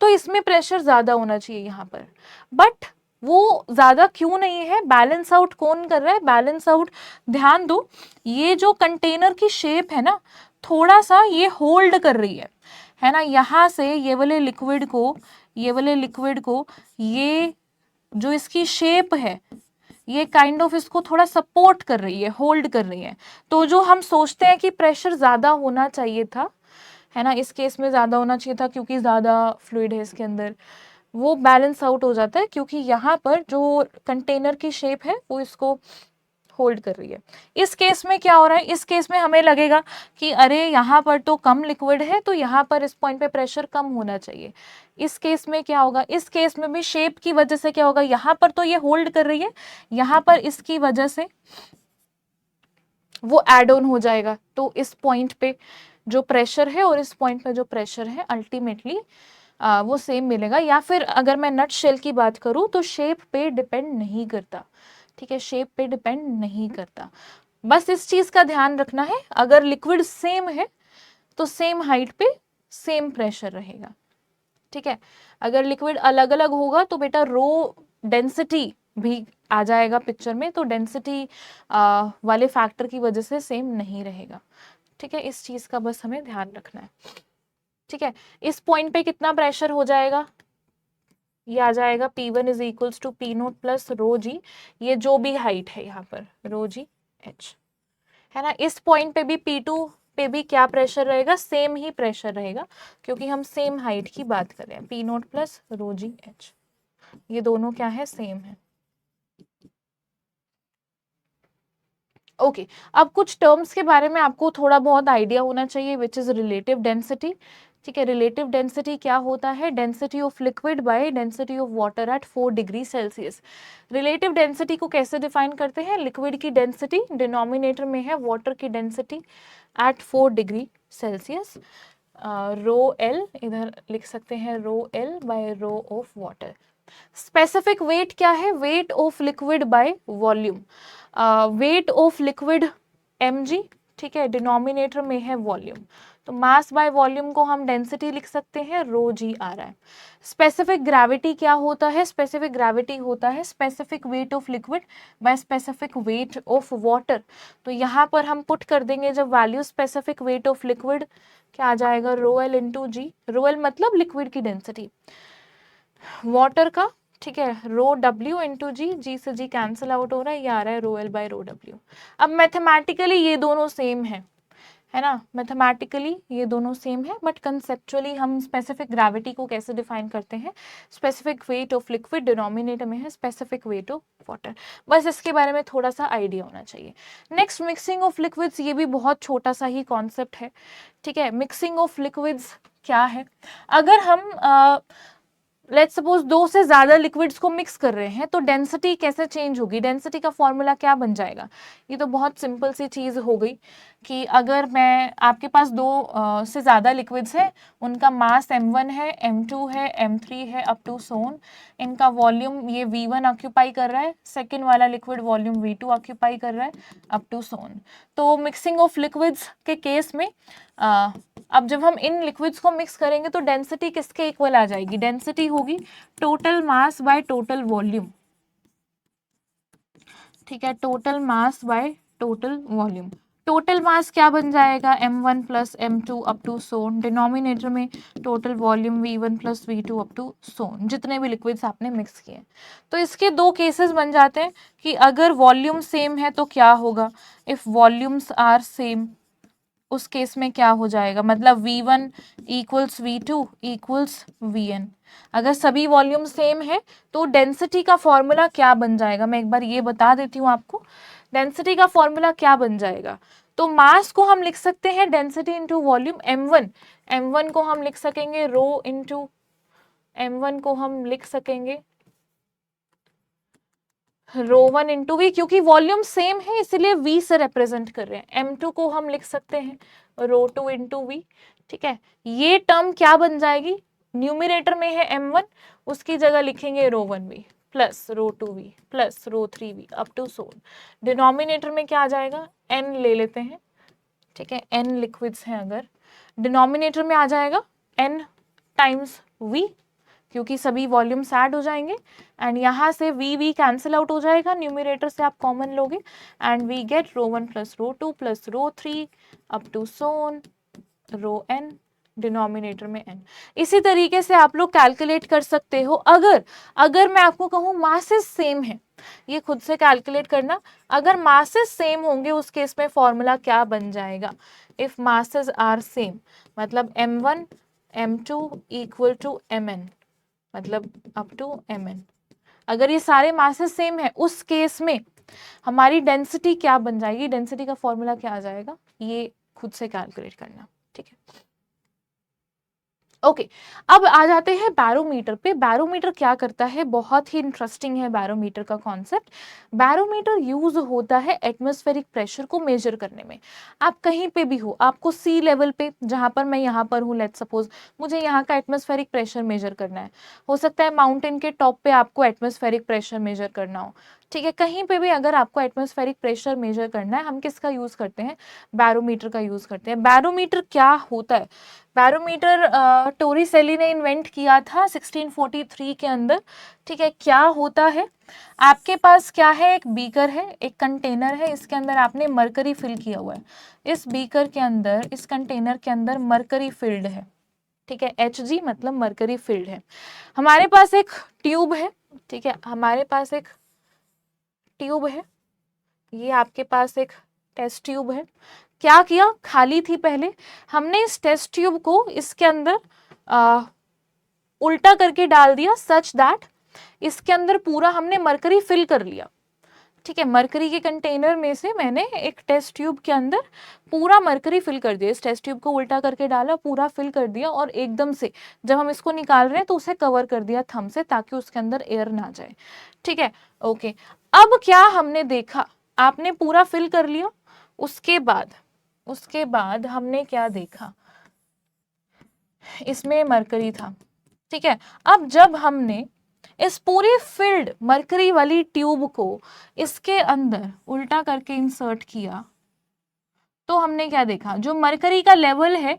तो इसमें प्रेशर ज्यादा होना चाहिए यहाँ पर, बट वो ज्यादा क्यों नहीं है, बैलेंस आउट कौन कर रहा है, बैलेंस आउट, ध्यान दो, ये जो कंटेनर की शेप है ना, थोड़ा सा ये होल्ड कर रही है ना, यहाँ से ये वाले लिक्विड को, ये वाले लिक्विड को, ये जो इसकी शेप है ये काइंड ऑफ इसको थोड़ा सपोर्ट कर रही है, होल्ड कर रही है। तो जो हम सोचते हैं कि प्रेशर ज्यादा होना चाहिए था, है ना, इस केस में ज्यादा होना चाहिए था क्योंकि ज्यादा फ्लूइड है इसके अंदर, वो बैलेंस आउट हो जाता है क्योंकि यहाँ पर जो कंटेनर की शेप है वो इसको होल्ड कर रही है। इस केस में क्या हो रहा है, इस केस में हमें लगेगा कि अरे यहाँ पर तो कम लिक्विड है तो यहाँ पर इस पॉइंट पे प्रेशर कम होना चाहिए। इस केस में क्या होगा, इस केस में भी शेप की वजह से क्या होगा, यहाँ पर तो ये होल्ड कर रही है, यहाँ पर इसकी वजह से वो एड ऑन हो जाएगा। तो इस पॉइंट पे जो प्रेशर है और इस पॉइंट पे जो प्रेशर है अल्टीमेटली वो सेम मिलेगा। या फिर अगर मैं नट शेल की बात करूँ तो शेप पे डिपेंड नहीं करता। ठीक है, शेप पे डिपेंड नहीं करता, बस इस चीज का ध्यान रखना है, अगर लिक्विड सेम है तो सेम हाइट पे सेम प्रेशर रहेगा। ठीक है, अगर लिक्विड अलग अलग होगा तो बेटा रो डेंसिटी भी आ जाएगा पिक्चर में, तो डेंसिटी वाले फैक्टर की वजह से सेम नहीं रहेगा। ठीक है, इस चीज का बस हमें ध्यान रखना है। ठीक है, इस पॉइंट पे कितना प्रेशर हो जाएगा, ये आ जाएगा P1 is equals to P naught plus rho G, ये जो भी हाइट है यहाँ पर रो जी एच, है ना। इस पॉइंट पे भी P2 पे भी क्या प्रेशर रहेगा, सेम ही प्रेशर रहेगा क्योंकि हम सेम हाइट की बात कर रहे हैं, P नोट प्लस रो जी एच, ये दोनों क्या है, सेम है। ओके अब कुछ टर्म्स के बारे में आपको थोड़ा बहुत आइडिया होना चाहिए, विच इज रिलेटिव डेंसिटी। ठीक है, रिलेटिव डेंसिटी क्या होता है? Density of liquid by density of water at 4 degree Celsius. Relative density को कैसे डिफाइन करते हैं? लिक्विड की डेंसिटी डिनोमिनेटर में है, वाटर की density at 4 degree Celsius, rho l इधर लिख सकते हैं, rho l by rho of water. Specific weight क्या है? Weight of liquid by volume, weight of liquid mg, ठीक है, डिनोमिनेटर में है वॉल्यूम, तो मास बाय वॉल्यूम को हम डेंसिटी लिख सकते हैं, रो जी आ रहा है। स्पेसिफिक ग्रेविटी क्या होता है? स्पेसिफिक ग्रेविटी होता है specific weight of liquid by specific weight of water. तो यहाँ पर हम पुट कर देंगे जब value specific weight of liquid, क्या आ जाएगा? रो एल इंटू जी, रो एल मतलब लिक्विड की डेंसिटी, वाटर का, ठीक है, रो डब्ल्यू इंटू जी, जी से जी कैंसिल आउट हो रहा है, ये आ रहा है रो एल बाय रो डब्ल्यू। अब मैथमेटिकली ये दोनों सेम है ना, मैथमेटिकली ये दोनों सेम है, बट कंसेप्चुअली हम स्पेसिफिक ग्रेविटी को कैसे डिफाइन करते हैं? Specific weight of liquid, denominator में है स्पेसिफिक वेट ऑफ वाटर। बस इसके बारे में थोड़ा सा आइडिया होना चाहिए। नेक्स्ट, मिक्सिंग ऑफ लिक्विड्स, ये भी बहुत छोटा सा ही कॉन्सेप्ट है। ठीक है, मिक्सिंग ऑफ लिक्विड्स क्या है? अगर हम लेट्स सपोज 2 से ज्यादा लिक्विड्स को मिक्स कर रहे हैं तो डेंसिटी कैसे चेंज होगी? डेंसिटी का फॉर्मूला क्या बन जाएगा? ये तो बहुत सिंपल सी चीज हो गई कि अगर मैं, आपके पास 2 से ज्यादा लिक्विड्स है, उनका मास m1 है, m2 है, m3 है, अप टू सोन, इनका वॉल्यूम ये v1 ऑक्यूपाई कर रहा है, सेकेंड वाला लिक्विड वॉल्यूम v2 ऑक्यूपाई कर रहा है, अप टू सोन। तो मिक्सिंग ऑफ लिक्विड्स के केस में अब जब हम इन लिक्विड्स को मिक्स करेंगे तो डेंसिटी किसके इक्वल आ जाएगी? डेंसिटी होगी total mass by total volume. ठीक है, total mass by total volume. Total mass क्या बन जाएगा? m1 plus m2 up to so on, denominator में total volume v1 plus v2 up to so on, जितने भी लिक्विड्स आपने मिक्स किए। तो इसके 2 केसेस बन जाते हैं कि अगर वॉल्यूम सेम है तो क्या होगा? इफ वॉल्यूम्स आर सेम, उस केस में क्या हो जाएगा? मतलब v1 equals v2 equals vn। अगर सभी वॉल्यूम सेम है तो डेंसिटी का फॉर्मूला क्या बन जाएगा? मैं एक बार ये बता देती हूँ आपको, डेंसिटी का फॉर्मूला क्या बन जाएगा? तो मास को हम लिख सकते हैं density into volume m1, m1 को हम लिख सकेंगे रो इंटू, m1 को हम लिख सकेंगे रो 1 इंटू वी, क्योंकि वॉल्यूम सेम है इसलिए v से रिप्रेजेंट कर रहे हैं। m2 को हम लिख सकते हैं रो 2 इंटू वी। ठीक है, ये टर्म क्या बन जाएगी? न्यूमिनेटर में है m1, उसकी जगह लिखेंगे rho 1v plus rho 2v plus rho 3v up to so on. Denominator में क्या आ जाएगा? n ले लेते हैं, ठीक है, n लिक्विड्स हैं, अगर डिनोमिनेटर में आ जाएगा n टाइम्स v, क्योंकि सभी वॉल्यूम्स ऐड हो जाएंगे, एंड यहाँ से v कैंसिल आउट हो जाएगा, न्यूमिनेटर से आप कॉमन लोगे, and we get rho 1 plus rho 2 plus rho 3 up to so on rho n, denominator में n। इसी तरीके से आप लोग कैलकुलेट कर सकते हो। अगर मैं आपको कहूँ मासेस सेम है, ये खुद से कैलकुलेट करना, अगर मासेस सेम होंगे उस केस में फॉर्मूला क्या बन जाएगा? इफ मासेस आर सेम, मतलब m1 m2 equal to mn, मतलब अप टू mn। अगर ये सारे मासेस सेम है उस केस में हमारी डेंसिटी क्या बन जाएगी? डेंसिटी का फॉर्मूला क्या आ जाएगा? ये खुद से कैलकुलेट करना, ठीक है। ओके, अब आ जाते हैं बैरोमीटर पे। बैरोमीटर क्या करता है? बहुत ही इंटरेस्टिंग है बैरोमीटर का कॉन्सेप्ट। बैरोमीटर यूज होता है एटमॉस्फेरिक प्रेशर को मेजर करने में। आप कहीं पे भी हो, आपको सी लेवल पे, जहां पर मैं यहाँ पर हूँ, लेट्स सपोज मुझे यहाँ का एटमॉस्फेरिक प्रेशर मेजर करना है, हो सकता है माउंटेन के टॉप पे आपको एटमॉस्फेरिक प्रेशर मेजर करना हो, ठीक है, कहीं पे भी अगर आपको एटमॉस्फेरिक प्रेशर मेजर करना है, हम किसका यूज करते हैं? बैरोमीटर का यूज करते हैं। बैरोमीटर क्या होता है? बैरोमीटर टोरिसेली ने इन्वेंट किया था 1643 के अंदर। ठीक है, क्या होता है? आपके पास क्या है? एक बीकर है, एक कंटेनर है, इसके अंदर आपने मरकरी फिल किया हुआ है। इस बीकर के अंदर, इस कंटेनर के अंदर मरकरी फिल्ड है, ठीक है, Hg मतलब मरकरी फिल्ड है। हमारे पास एक ट्यूब है, ठीक है, हमारे पास एक ट्यूब है, ये आपके पास एक टेस्ट ट्यूब है। क्या किया? खाली थी पहले, हमने इस टेस्ट ट्यूब को इसके अंदर उल्टा करके डाल दिया, सच दैट इसके अंदर पूरा हमने मरकरी फिल कर लिया। ठीक है, मरकरी के कंटेनर में से मैंने एक टेस्ट ट्यूब के अंदर पूरा मरकरी फिल कर दिया, इस टेस्ट ट्यूब को उल्टा करके डाला, पूरा फिल कर दिया, और एकदम से जब हम इसको निकाल रहे हैं तो उसे कवर कर दिया थंब से, ताकि उसके अंदर एयर ना जाए। ठीक है, ओके। अब क्या हमने देखा, आपने पूरा फिल कर लिया, उसके बाद हमने क्या देखा, इसमें मरकरी था। ठीक है, अब जब हमने इस पूरी फिल्ड मरकरी वाली ट्यूब को इसके अंदर उल्टा करके इंसर्ट किया, तो हमने क्या देखा, जो मरकरी का लेवल है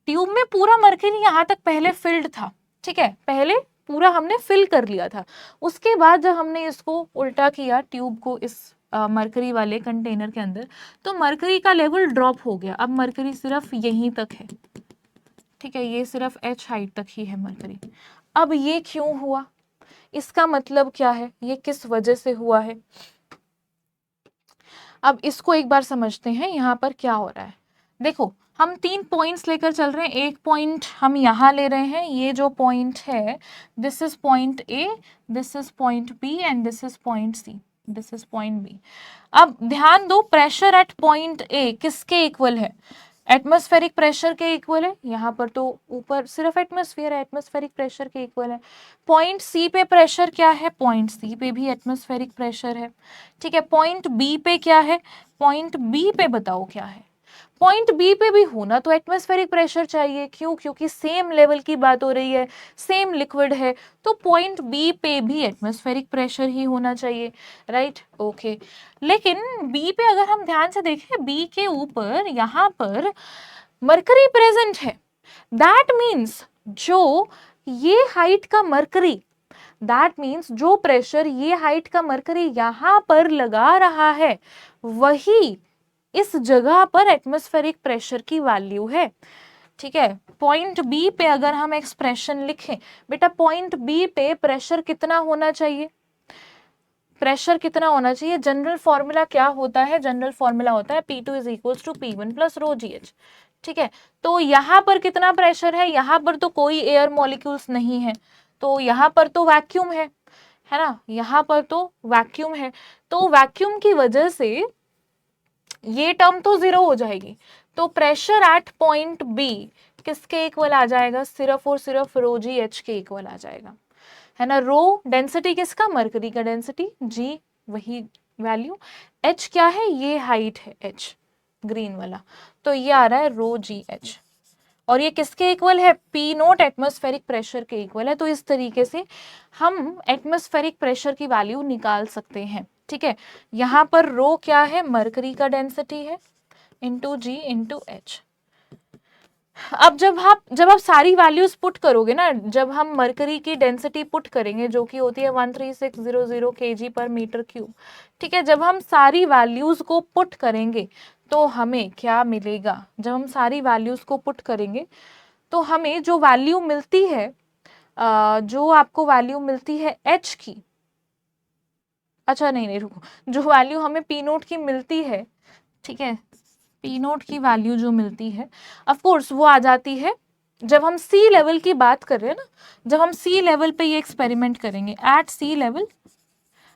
ट्यूब में, पूरा मरकरी यहां तक पहले फिल्ड था। ठीक है, पहले पूरा हमने फिल कर लिया था। उसके बाद जब हमने इसको उल्टा किया ट्यूब को इस मरकरी वाले कंटेनर के अंदर, तो मरकरी का लेवल ड्रॉप हो गया। अब मरकरी सिर्फ यहीं तक है। ठीक है, ये सिर्फ H हाइट तक ही है मरकरी। अब ये क्यों हुआ, इसका मतलब क्या है, ये किस वजह से हुआ है, अब इसको एक बार समझते हैं यहाँ पर क्या हो रहा है। देखो, हम 3 पॉइंट्स लेकर चल रहे हैं, एक पॉइंट हम यहाँ ले रहे हैं, ये जो पॉइंट है this is point A, this is point B and this is point C, this is point B. अब ध्यान दो, प्रेशर एट पॉइंट ए किसके इक्वल है, एटमॉस्फेरिक प्रेशर के इक्वल है। यहाँ पर तो ऊपर सिर्फ एटमॉस्फेयर है, एटमॉस्फेरिक प्रेशर के इक्वल है। पॉइंट सी पे प्रेशर क्या है, पॉइंट सी पे भी एटमॉस्फेरिक प्रेशर है। ठीक है, पॉइंट बी पे क्या है, पॉइंट बी पे बताओ क्या है, पॉइंट बी पे भी होना तो एटमॉस्फेरिक प्रेशर चाहिए। क्यों, क्योंकि सेम लेवल की बात हो रही है, सेम लिक्विड है, तो पॉइंट बी पे भी एटमॉस्फेरिक प्रेशर ही होना चाहिए, राइट, ओके। लेकिन बी पे अगर हम ध्यान से देखें, बी के ऊपर यहाँ पर मरकरी प्रेजेंट है, दैट मीन्स जो ये हाइट का मरकरी, दैट मीन्स जो प्रेशर ये हाइट का मरकरी यहाँ पर लगा रहा है, वही इस जगह पर एटमॉस्फेरिक प्रेशर की वैल्यू है। ठीक है, पॉइंट बी पे अगर हम एक्सप्रेशन लिखें, बेटा पॉइंट बी पे प्रेशर कितना होना चाहिए, प्रेशर कितना होना चाहिए, जनरल फॉर्मूला क्या होता है, जनरल फॉर्मूला होता है P2 is equal to P1 plus rho GH। ठीक है, तो यहाँ पर कितना प्रेशर है, यहाँ पर तो कोई एयर मॉलिक्यूल्स नहीं है, तो यहाँ पर तो वैक्यूम है ना, यहाँ पर तो वैक्यूम है, तो वैक्यूम की वजह से ये टर्म तो 0 हो जाएगी। तो प्रेशर एट पॉइंट बी किसके इक्वल आ जाएगा, सिर्फ और सिर्फ रो GH के इक्वल आ जाएगा, है ना। रो डेंसिटी किसका, मरकरी का डेंसिटी, जी वही वैल्यू, H क्या है, ये हाइट है H ग्रीन वाला, तो ये आ रहा है रो GH, और ये किसके इक्वल है, P0 एटमॉस्फेरिक प्रेशर के इक्वल है। तो इस तरीके से हम एटमॉस्फेरिक प्रेशर की वैल्यू निकाल सकते हैं। ठीक है, यहाँ पर रो क्या है, मरकरी का डेंसिटी है, इंटू जी इंटू एच। अब जब आप सारी वैल्यूज पुट करोगे ना, जब हम मरकरी की डेंसिटी पुट करेंगे जो कि होती है 13600 kg पर मीटर क्यूब, ठीक है, जब हम सारी वैल्यूज को पुट करेंगे तो हमें क्या मिलेगा, जब हम सारी वैल्यूज को पुट करेंगे तो हमें जो वैल्यू मिलती है, जो आपको वैल्यू मिलती है H की, अच्छा नहीं रुको, जो वैल्यू हमें P0 की मिलती है, ठीक है, P0 की वैल्यू जो मिलती है ऑफ कोर्स वो आ जाती है जब हम सी लेवल की बात कर रहे हैं ना, जब हम सी लेवल पे ये एक्सपेरिमेंट करेंगे एट सी लेवल,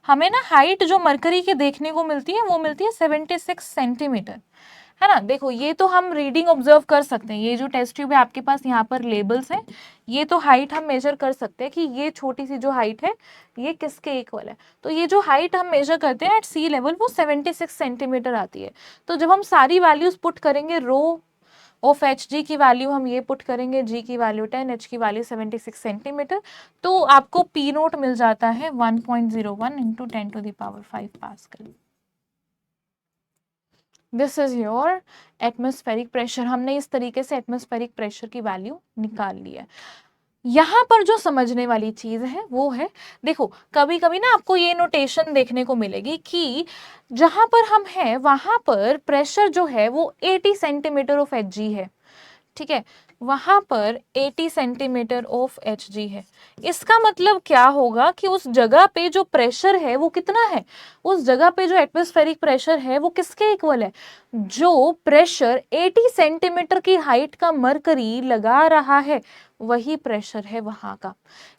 हमें ना हाइट जो मरकरी की देखने को मिलती है वो मिलती है 76 सेंटीमीटर, है ना। देखो ये तो हम रीडिंग ऑब्जर्व कर सकते हैं, ये जो टेस्ट ट्यूब है आपके पास यहाँ पर लेबल्स हैं, ये तो हाइट हम मेजर कर सकते हैं कि ये छोटी सी जो हाइट है ये किसके इक्वल है। तो ये जो हाइट हम मेजर करते हैं एट सी लेवल वो 76 सेंटीमीटर आती है। तो जब हम सारी वैल्यूज पुट करेंगे, रो ऑफ एच जी की वैल्यू हम ये पुट करेंगे, जी की वैल्यू 10, एच की वैल्यू 76 सेंटीमीटर, तो आपको पी नोट मिल जाता है 1.01 into 10⁵ pascal. This is your atmospheric pressure. हमने इस तरीके से एटमॉस्फेरिक प्रेशर की वैल्यू निकाल ली है। यहाँ पर जो समझने वाली चीज है वो है, देखो कभी कभी ना आपको ये नोटेशन देखने को मिलेगी कि जहां पर हम हैं वहां पर प्रेशर जो है वो 80 सेंटीमीटर ऑफ एच जी है, ठीक है, वहां पर 80 सेंटीमीटर ऑफ एच जी है। इसका मतलब क्या होगा कि उस जगह पे जो प्रेशर है वो कितना है, उस जगह पे जो एटमॉस्फेरिक प्रेशर है वो किसके इक्वल है, जो प्रेशर 80 सेंटीमीटर की हाइट का मरकरी लगा रहा है वही प्रेशर है वहां का।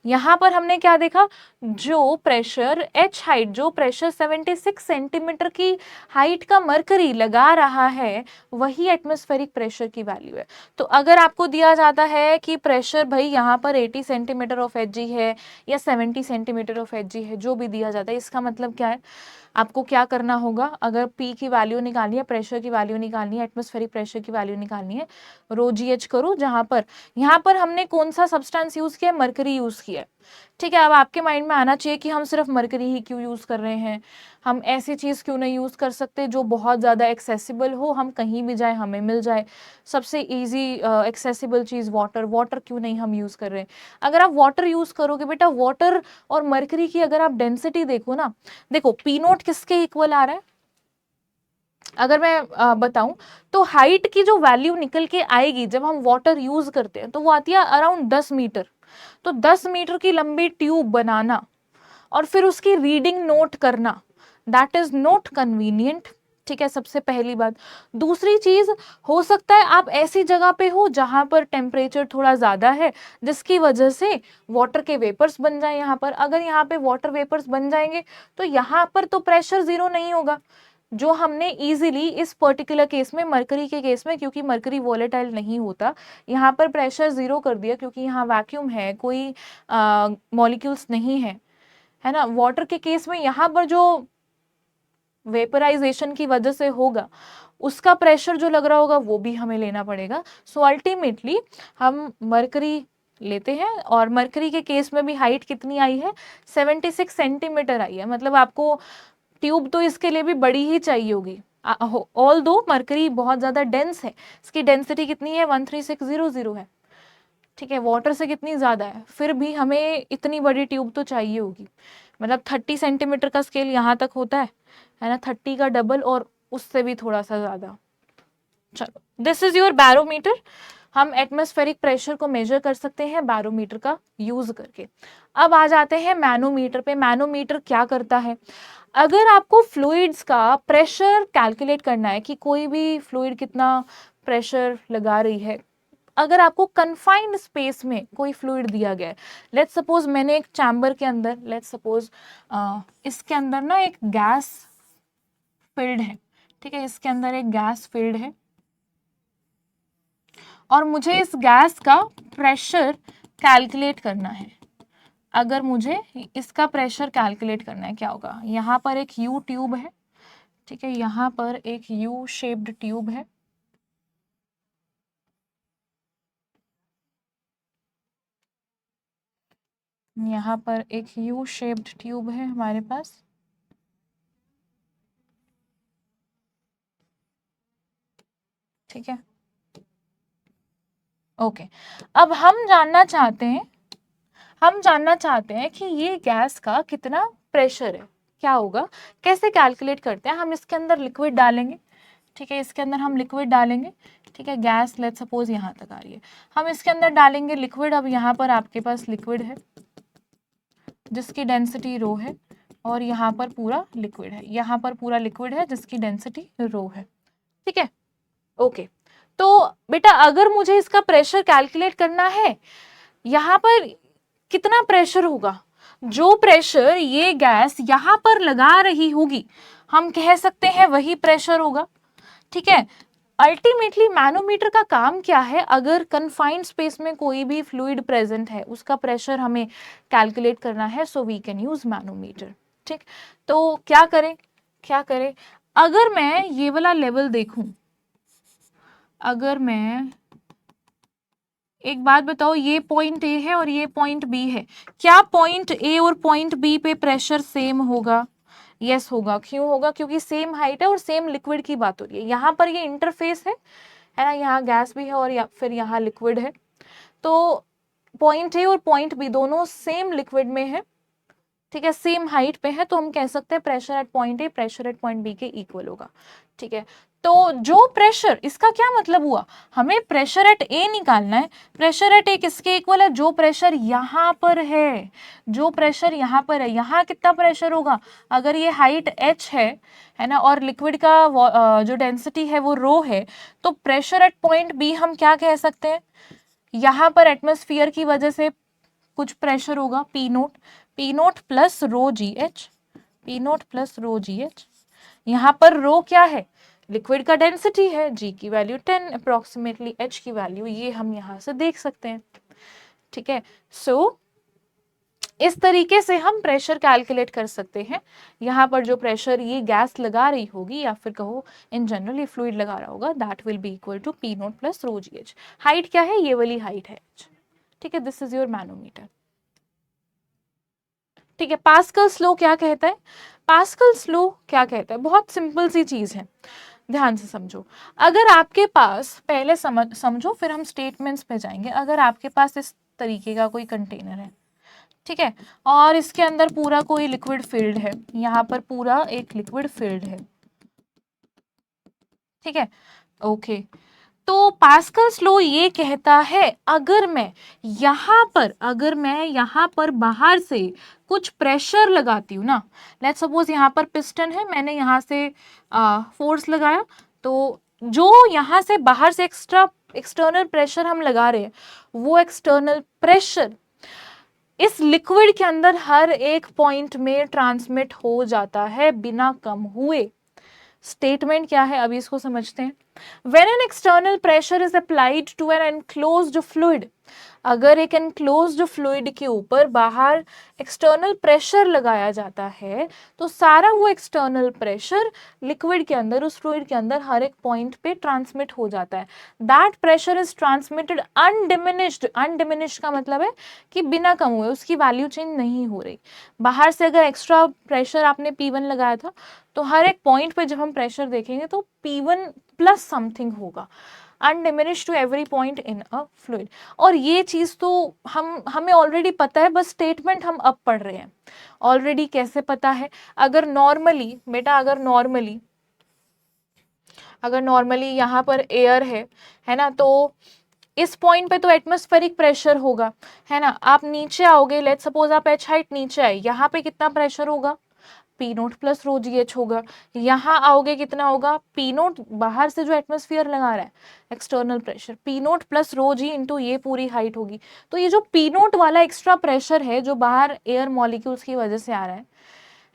यहाँ पर हमने क्या देखा, जो प्रेशर H हाइट, जो प्रेशर 76 सेंटीमीटर की हाइट का मरकरी लगा रहा है, वही एटमॉस्फेरिक प्रेशर की वैल्यू है। तो अगर आपको दिया जाता है कि प्रेशर भाई यहाँ पर 80 सेंटीमीटर ऑफ Hg है या 70 सेंटीमीटर ऑफ Hg है, जो भी दिया जाता है, इसका मतलब क्या है, आपको क्या करना होगा, अगर P की वैल्यू निकालनी है, प्रेशर की वैल्यू निकालनी है, एटमॉस्फेरिक प्रेशर की वैल्यू निकालनी है, रो GH करो, जहां पर यहाँ पर हमने कौन सा सब्सटेंस यूज किया, मरकरी यूज किया। ठीक है, अब आपके माइंड में आना चाहिए कि हम सिर्फ मरकरी ही क्यों यूज कर रहे हैं, हम ऐसी चीज क्यों नहीं यूज कर सकते जो बहुत ज्यादा एक्सेसिबल हो, हम कहीं भी जाए हमें मिल जाए, सबसे इजी एक्सेसिबल चीज वाटर, वाटर क्यों नहीं हम यूज कर रहे हैं। अगर आप वाटर यूज करोगे बेटा, वाटर और मरकरी की अगर आप डेंसिटी देखो ना, देखो पी नोट किसके इक्वल आ रहा है, अगर मैं बताऊं तो हाइट की जो वैल्यू निकल के आएगी जब हम वाटर यूज करते हैं, तो वो आती है अराउंड 10 मीटर। तो 10 मीटर की लंबी ट्यूब बनाना और फिर उसकी रीडिंग नोट करना, दैट इज नॉट कन्वीनियंट। ठीक है, सबसे पहली बात। दूसरी चीज, हो सकता है आप ऐसी जगह पे हो जहां पर टेम्परेचर थोड़ा ज्यादा है, जिसकी वजह से वाटर के वेपर्स बन जाए यहाँ पर। अगर यहाँ पे वाटर वेपर्स बन जाएंगे तो यहाँ पर तो प्रेशर जीरो नहीं होगा, जो हमने इजीली इस पर्टिकुलर केस में, मरकरी के केस में, क्योंकि मरकरी वोलेटाइल नहीं होता, यहाँ पर प्रेशर जीरो कर दिया, क्योंकि यहाँ वैक्यूम है, कोई मॉलिक्यूल्स नहीं है ना। वाटर के केस में यहाँ पर जो वेपराइजेशन की वजह से होगा, उसका प्रेशर जो लग रहा होगा वो भी हमें लेना पड़ेगा। सो अल्टीमेटली हम मरकरी लेते हैं, और मरकरी के केस में भी हाइट कितनी आई है, 76 सेंटीमीटर आई है। मतलब आपको ट्यूब तो इसके लिए भी बड़ी ही चाहिए होगी, ऑल दो मरकरी बहुत ज्यादा डेंस है, इसकी डेंसिटी कितनी है, 13600 है। ठीक है, वाटर से कितनी ज्यादा है, फिर भी हमें इतनी बड़ी ट्यूब तो चाहिए होगी। मतलब 30 सेंटीमीटर का स्केल यहाँ तक होता है ना, 30 का डबल और उससे भी थोड़ा सा ज्यादा। चलो, दिस इज योर बैरोमीटर। हम एटमॉस्फेरिक प्रेशर को मेजर कर सकते हैं बैरोमीटर का यूज करके। अब आ जाते हैं मैनोमीटर पे। मैनोमीटर क्या करता है, अगर आपको फ्लूइड्स का प्रेशर कैलकुलेट करना है कि कोई भी फ्लूइड कितना प्रेशर लगा रही है, अगर आपको कन्फाइंड स्पेस में कोई फ्लूइड दिया गया है, लेट्स सपोज मैंने एक चैम्बर के अंदर, लेट्स सपोज इसके अंदर ना एक गैस फिल्ड है। ठीक है, इसके अंदर एक गैस फिल्ड है और मुझे इस गैस का प्रेशर कैलकुलेट करना है। अगर मुझे इसका प्रेशर कैलकुलेट करना है, क्या होगा, यहाँ पर एक यू ट्यूब है। ठीक है, यहाँ पर एक यू शेप्ड ट्यूब है, यहाँ पर एक यू शेप्ड ट्यूब है हमारे पास। ठीक है, ओके। अब हम जानना चाहते हैं कि ये गैस का कितना प्रेशर है, क्या होगा, कैसे कैलकुलेट करते हैं, हम इसके अंदर लिक्विड डालेंगे। ठीक है, इसके अंदर हम लिक्विड डालेंगे। ठीक है, गैस लेट्स सपोज यहाँ तक आ रही है, हम इसके अंदर डालेंगे लिक्विड। अब यहाँ पर आपके पास लिक्विड है जिसकी डेंसिटी रो है, और यहाँ पर पूरा लिक्विड है, यहाँ पर पूरा लिक्विड है जिसकी डेंसिटी रो है। ठीक है, ओके। तो बेटा अगर मुझे इसका प्रेशर कैलकुलेट करना है, यहाँ पर कितना प्रेशर होगा, जो प्रेशर ये गैस यहाँ पर लगा रही होगी, हम कह सकते हैं वही प्रेशर होगा। ठीक है, अल्टीमेटली मैनोमीटर का काम क्या है, अगर कन्फाइंड स्पेस में कोई भी फ्लूइड प्रेजेंट है, उसका प्रेशर हमें कैलकुलेट करना है, so we can use manometer. ठीक, तो क्या करें, अगर मैं ये वाला लेवल देखूं, अगर मैं एक बात बताओ, ये पॉइंट ए है और ये पॉइंट बी है, क्या पॉइंट ए और पॉइंट बी पे प्रेशर सेम होगा? यस होगा। क्यों होगा? क्योंकि सेम हाइट है और सेम लिक्विड की बात हो रही है। यहाँ पर ये इंटरफेस है ना, यहाँ गैस भी है और फिर यहाँ लिक्विड है, तो पॉइंट ए और पॉइंट बी दोनों सेम लिक्विड में है। ठीक है, सेम हाइट पे है, तो हम कह सकते हैं pressure at point A pressure at point B के इक्वल होगा। ठीक है, तो जो प्रेशर, इसका क्या मतलब हुआ, हमें प्रेशर एट ए निकालना है। प्रेशर एट ए किसके इक्वल है? जो प्रेशर यहाँ पर है, जो प्रेशर यहाँ पर है, यहाँ कितना प्रेशर होगा, अगर ये हाइट h है ना, और लिक्विड का जो डेंसिटी है वो रो है, तो प्रेशर एट पॉइंट बी हम क्या कह सकते हैं, यहाँ पर एटमॉस्फेयर की वजह से कुछ प्रेशर होगा पी नोट प्लस रो जी H, P naught plus rho जी एच। यहाँ पर रो क्या है, लिक्विड का डेंसिटी है, जी की वैल्यू 10 अप्रोक्सीमेटली, एच की वैल्यू ये हम यहाँ से देख सकते हैं। ठीक है, सो इस तरीके से हम प्रेशर कैलकुलेट कर सकते हैं। यहाँ पर जो प्रेशर ये गैस लगा रही होगी या फिर कहो इन जनरल ये फ्लूइड लगा रहा होगा, that will be equal to P naught plus rho ji h. Height क्या है, ये वाली हाइट है h। ठीक है, दिस इज योर मैनोमीटर। ठीक है, पास्कल्स लॉ क्या कहता है, पास्कल्स लॉ क्या कहता है, बहुत सिंपल सी चीज है, ध्यान से समझो। अगर आपके पास, पहले समझो फिर हम स्टेटमेंट्स पे जाएंगे। अगर आपके पास इस तरीके का कोई कंटेनर है, ठीक है, और इसके अंदर पूरा कोई लिक्विड फील्ड है, यहाँ पर पूरा एक लिक्विड फील्ड है, ठीक है, ओके। तो पास्कल्स लॉ ये कहता है अगर मैं यहाँ पर बाहर से कुछ प्रेशर लगाती हूँ ना, लेट्स सपोज यहाँ पर पिस्टन है, मैंने यहाँ से फोर्स लगाया, तो जो यहाँ से बाहर से एक्सटर्नल प्रेशर हम लगा रहे हैं, वो एक्सटर्नल प्रेशर इस लिक्विड के अंदर हर एक पॉइंट में ट्रांसमिट हो जाता है बिना कम हुए। स्टेटमेंट क्या है, अभी इसको समझते हैं। When an external pressure is applied to an enclosed fluid, अगर एक enclosed fluid के ऊपर बाहर external pressure लगाया जाता है, तो सारा वो external pressure liquid के अंदर, उस fluid के अंदर हर एक point पे transmit हो जाता है। That pressure is transmitted undiminished, undiminished का मतलब है कि बिना कम हुए, उसकी वैल्यू चेंज नहीं हो रही। बाहर से अगर एक्स्ट्रा प्रेशर आपने P1 लगाया था, तो हर एक पॉइंट पे जब हम प्रेशर देखेंगे तो P1 प्लस समथिंग होगा, undiminished to every point in a fluid. और ये चीज तो हमें ऑलरेडी पता है, बस स्टेटमेंट हम अब पढ़ रहे हैं। ऑलरेडी कैसे पता है, अगर नॉर्मली बेटा, अगर नॉर्मली यहाँ पर एयर है ना, तो इस पॉइंट पे तो एटमॉस्फेरिक प्रेशर होगा, है ना। आप नीचे आओगे, लेट्स सपोज आप एच हाइट नीचे आए, यहाँ पे कितना प्रेशर होगा, पी नोट प्लस रो जी एच होगा। यहाँ आओगे कितना होगा, पी नोट बाहर से जो एटमॉस्फेयर लगा रहा है external pressure, P naught plus rho G into ये पूरी हाइट होगी। तो ये जो पी नोट वाला एक्स्ट्रा प्रेशर है जो बाहर एयर मॉलिक्यूल्स की वजह से आ रहा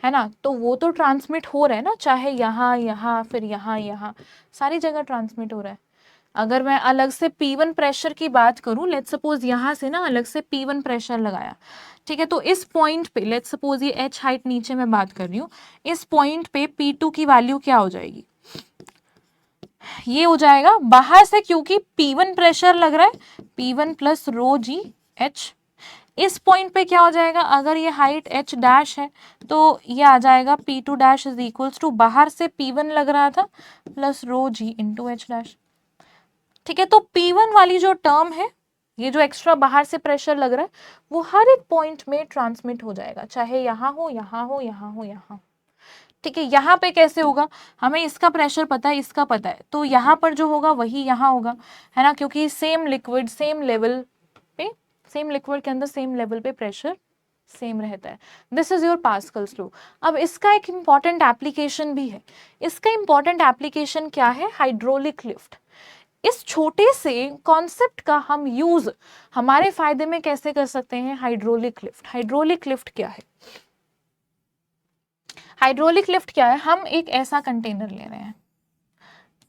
है ना, तो वो तो ट्रांसमिट हो रहा है ना, चाहे यहाँ फिर यहाँ सारी जगह ट्रांसमिट हो रहा है। अगर मैं अलग से P1 प्रेशर की बात करूं, लेट्स सपोज यहाँ से ना अलग से P1 प्रेशर लगाया, ठीक है, तो इस पॉइंट पे लेट्स सपोज ये H हाइट नीचे मैं बात कर रही हूँ, इस पॉइंट पे P2 की वैल्यू क्या हो जाएगी, ये हो जाएगा बाहर से, क्योंकि P1 प्रेशर लग रहा है, P1 प्लस रो जी एच। इस पॉइंट पे क्या हो जाएगा, अगर ये हाइट H डैश है तो ये आ जाएगा P2 dash is equals to, बाहर से P1 लग रहा था plus rho G into H dash. ठीक है, तो P1 वाली जो टर्म है, ये जो एक्स्ट्रा बाहर से प्रेशर लग रहा है, वो हर एक पॉइंट में ट्रांसमिट हो जाएगा, चाहे यहाँ हो, यहाँ हो, यहाँ हो, यहाँ। ठीक है, यहाँ पे कैसे होगा, हमें इसका प्रेशर पता है, इसका पता है, तो यहाँ पर जो होगा वही यहाँ होगा, है ना, क्योंकि सेम लिक्विड सेम लेवल पे, सेम लिक्विड के अंदर सेम लेवल पे प्रेशर सेम रहता है। This is your Pascal's law. अब इसका एक इंपॉर्टेंट एप्लीकेशन भी है। इसका इंपॉर्टेंट एप्लीकेशन क्या है, हाइड्रोलिक लिफ्ट। इस छोटे से कॉन्सेप्ट का हम यूज हमारे फायदे में कैसे कर सकते हैं, हाइड्रोलिक लिफ्ट। हाइड्रोलिक लिफ्ट क्या है, हाइड्रोलिक लिफ्ट क्या है, हम एक ऐसा कंटेनर ले रहे हैं,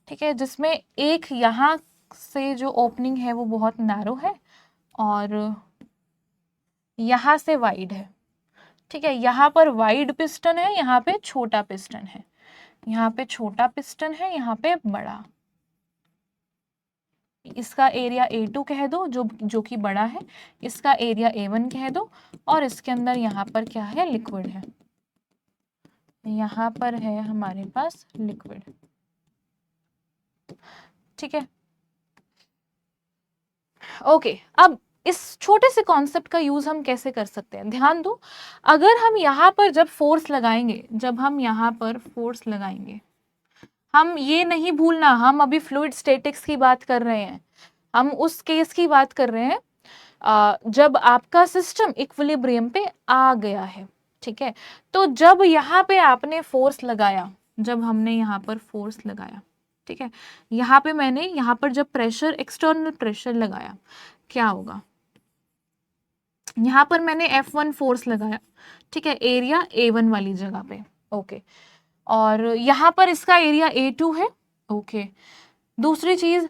ठीक है, जिसमें एक यहाँ से जो ओपनिंग है वो बहुत नैरो है और यहाँ से वाइड है, ठीक है, यहाँ पर वाइड पिस्टन है, यहाँ पे छोटा पिस्टन है, यहाँ पे छोटा पिस्टन है, यहाँ पे बड़ा। इसका एरिया A2 कह दो, जो कि बड़ा है, इसका एरिया A1 कह दो, और इसके अंदर यहाँ पर क्या है, लिक्विड है, यहाँ पर है हमारे पास लिक्विड, ठीक है, ओके। अब इस छोटे से कॉन्सेप्ट का यूज हम कैसे कर सकते हैं, ध्यान दो। अगर हम यहाँ पर जब फोर्स लगाएंगे, जब हम यहाँ पर फोर्स लगाएंगे, हम ये नहीं भूलना, हम अभी फ्लूइड स्टैटिक्स की बात कर रहे हैं, हम उस केस की बात कर रहे हैं जब आपका सिस्टम इक्विलिब्रियम पे आ गया है, ठीक है। तो जब यहाँ पे आपने फोर्स लगाया, जब हमने यहाँ पर फोर्स लगाया, ठीक है, यहाँ पे मैंने यहाँ पर जब प्रेशर, एक्सटर्नल प्रेशर लगाया, क्या होगा, यहाँ पर मैंने F1 फोर्स लगाया, ठीक है, एरिया A1 वाली जगह पे, ओके, और यहाँ पर इसका एरिया A2 है, ओके। दूसरी चीज,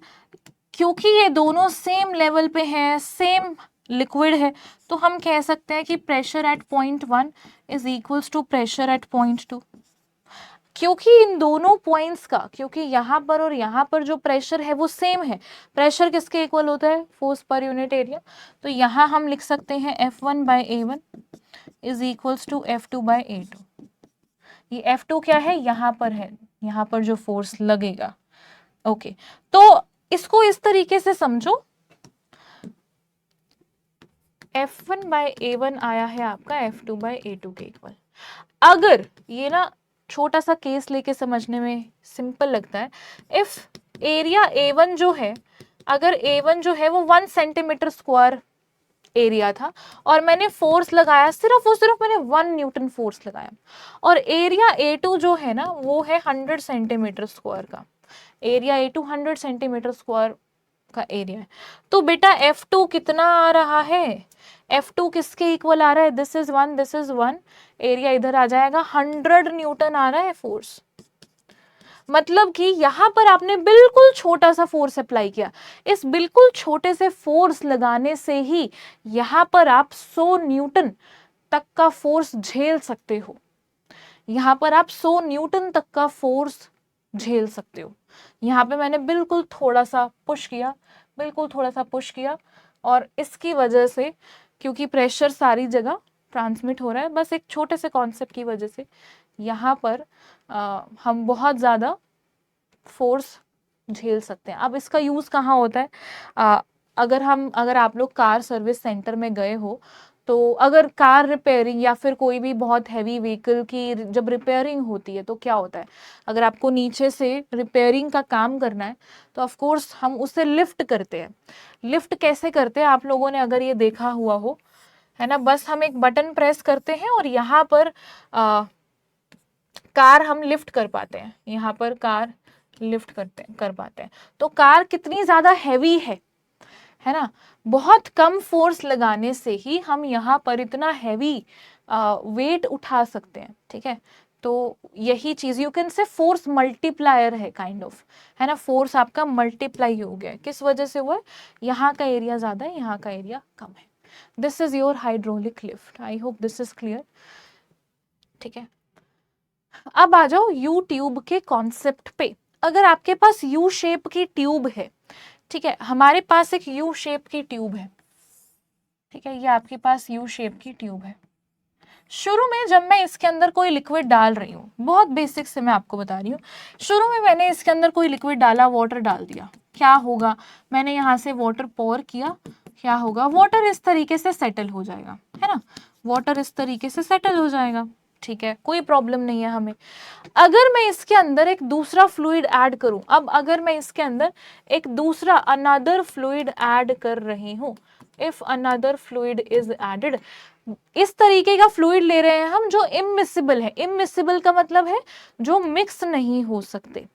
क्योंकि ये दोनों सेम लेवल पे हैं, सेम लिक्विड है, तो हम कह सकते हैं कि pressure at point 1 is equals to pressure at point 2। क्योंकि इन दोनों पॉइंट्स का, क्योंकि यहाँ पर और यहाँ पर जो प्रेशर है वो सेम है, प्रेशर किसके इक्वल होता है, फोर्स पर यूनिट एरिया, तो यहाँ हम लिख सकते हैं F1 by A1 is equals to F2 by A2। ये F2 क्या है, यहाँ पर है, यहाँ पर जो फोर्स लगेगा, ओके। तो इसको इस तरीके से समझो, F1 बाय A1 आया है आपका F2 बाय A2 के इक्वल। अगर ये ना छोटा सा केस लेके समझने में सिंपल लगता है, इफ एरिया A1 जो है, अगर A1 जो है वो 1 सेंटीमीटर स्क्वायर एरिया था और मैंने फोर्स लगाया, सिर्फ मैंने 1 न्यूटन फोर्स लगाया, और एरिया A2 जो है ना वो है 100 सेंटीमीटर स्क्वायर का एरिया, A2 100 सेंटीमीटर स्क्वायर का एरिया है, तो बेटा F2 कितना आ रहा है, F2 किसके इक्वल आ रहा है, this is 1, this is 1, area इधर आ जाएगा, 100 न्यूटन आ रहा है फोर्स। मतलब कि यहाँ पर आपने बिल्कुल छोटा सा फोर्स अप्लाई किया, इस बिल्कुल छोटे से फोर्स लगाने से ही यहाँ पर आप 100 न्यूटन तक का फोर्स झेल सकते हो, यहाँ पर आप 100 न्यूटन तक का फोर्स झेल सकते हो। यहाँ पे मैंने बिल्कुल थोड़ा सा पुश किया, बिल्कुल थोड़ा सा पुश किया, और इसकी वजह से, क्योंकि प्रेशर सारी जगह ट्रांसमिट हो रहा है, बस एक छोटे से कॉन्सेप्ट की वजह से यहाँ पर हम बहुत ज़्यादा फोर्स झेल सकते हैं। अब इसका यूज़ कहाँ होता है, अगर आप लोग कार सर्विस सेंटर में गए हो, तो अगर कार रिपेयरिंग या फिर कोई भी बहुत हैवी व्हीकल की जब रिपेयरिंग होती है तो क्या होता है, अगर आपको नीचे से रिपेयरिंग का काम करना है तो ऑफ कोर्स हम उसे लिफ्ट करते हैं। लिफ्ट कैसे करते हैं, आप लोगों ने अगर ये देखा हुआ हो, है ना, बस हम एक बटन प्रेस करते हैं और यहाँ पर कार हम लिफ्ट कर पाते हैं, यहाँ पर कार लिफ्ट कर पाते हैं। तो कार कितनी ज़्यादा हैवी है ना, बहुत कम फोर्स लगाने से ही हम यहाँ पर इतना हैवी वेट उठा सकते हैं, ठीक है। तो यही चीज़ you can say force multiplier है काइंड ऑफ, है ना, फोर्स आपका मल्टीप्लाई हो गया है, किस वजह से हुआ है, यहाँ का एरिया ज़्यादा है, यहाँ का एरिया कम है। This is your hydraulic lift, I hope this is clear, ठीक है। अब आ जाओ यू ट्यूब के कॉन्सेप्ट पे। अगर आपके पास यू शेप की ट्यूब है, ठीक है, हमारे पास एक यू शेप की ट्यूब है, ठीक है, ये आपके पास यू शेप की ट्यूब है। शुरू में जब मैं इसके अंदर कोई लिक्विड डाल रही हूँ, बहुत बेसिक से मैं आपको बता रही हूँ, शुरू में मैंने इसके अंदर कोई लिक्विड डाला, वाटर डाल दिया, क्या होगा, मैंने यहाँ से वाटर पोर किया, क्या होगा, वाटर इस तरीके से सेटल हो जाएगा, है ना, वाटर इस तरीके से सेटल हो जाएगा, ठीक है, कोई प्रॉब्लम नहीं है हमें। अगर मैं इसके अंदर एक दूसरा फ्लूइड ऐड करूं, अब अगर मैं इसके अंदर एक दूसरा अनदर फ्लूइड ऐड कर रही हूं, if another fluid is added, इस तरीके का फ्लूइड ले रहे हैं हम जो इमिसिबल है, इमिसिबल का मतलब है जो मिक्स नहीं हो सकते,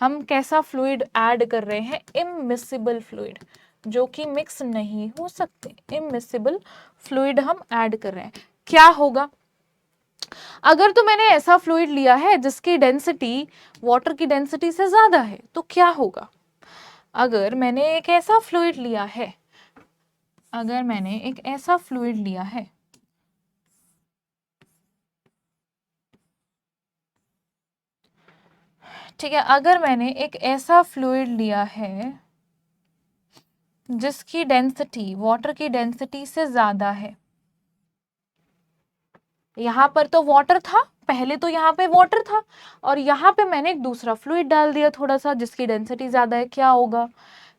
हम कैसा फ्लूइड ऐड कर रहे हैं, इमिसिबल फ्लूइड, जो कि मिक्स नहीं हो सकते, इमिसिबल फ्लूइड हम ऐड कर रहे हैं, क्या होगा, अगर तो मैंने ऐसा फ्लूइड लिया है जिसकी डेंसिटी वाटर की डेंसिटी से ज्यादा है, तो क्या होगा, अगर मैंने एक ऐसा फ्लूइड लिया है, अगर मैंने एक ऐसा फ्लूइड लिया है, ठीक है, अगर मैंने एक ऐसा फ्लूइड लिया है जिसकी डेंसिटी वाटर की डेंसिटी से ज्यादा है, यहाँ पर तो वाटर था, पहले तो यहाँ पे वाटर था, और यहाँ पे मैंने एक दूसरा फ्लूइड डाल दिया थोड़ा सा जिसकी डेंसिटी ज्यादा है, क्या होगा,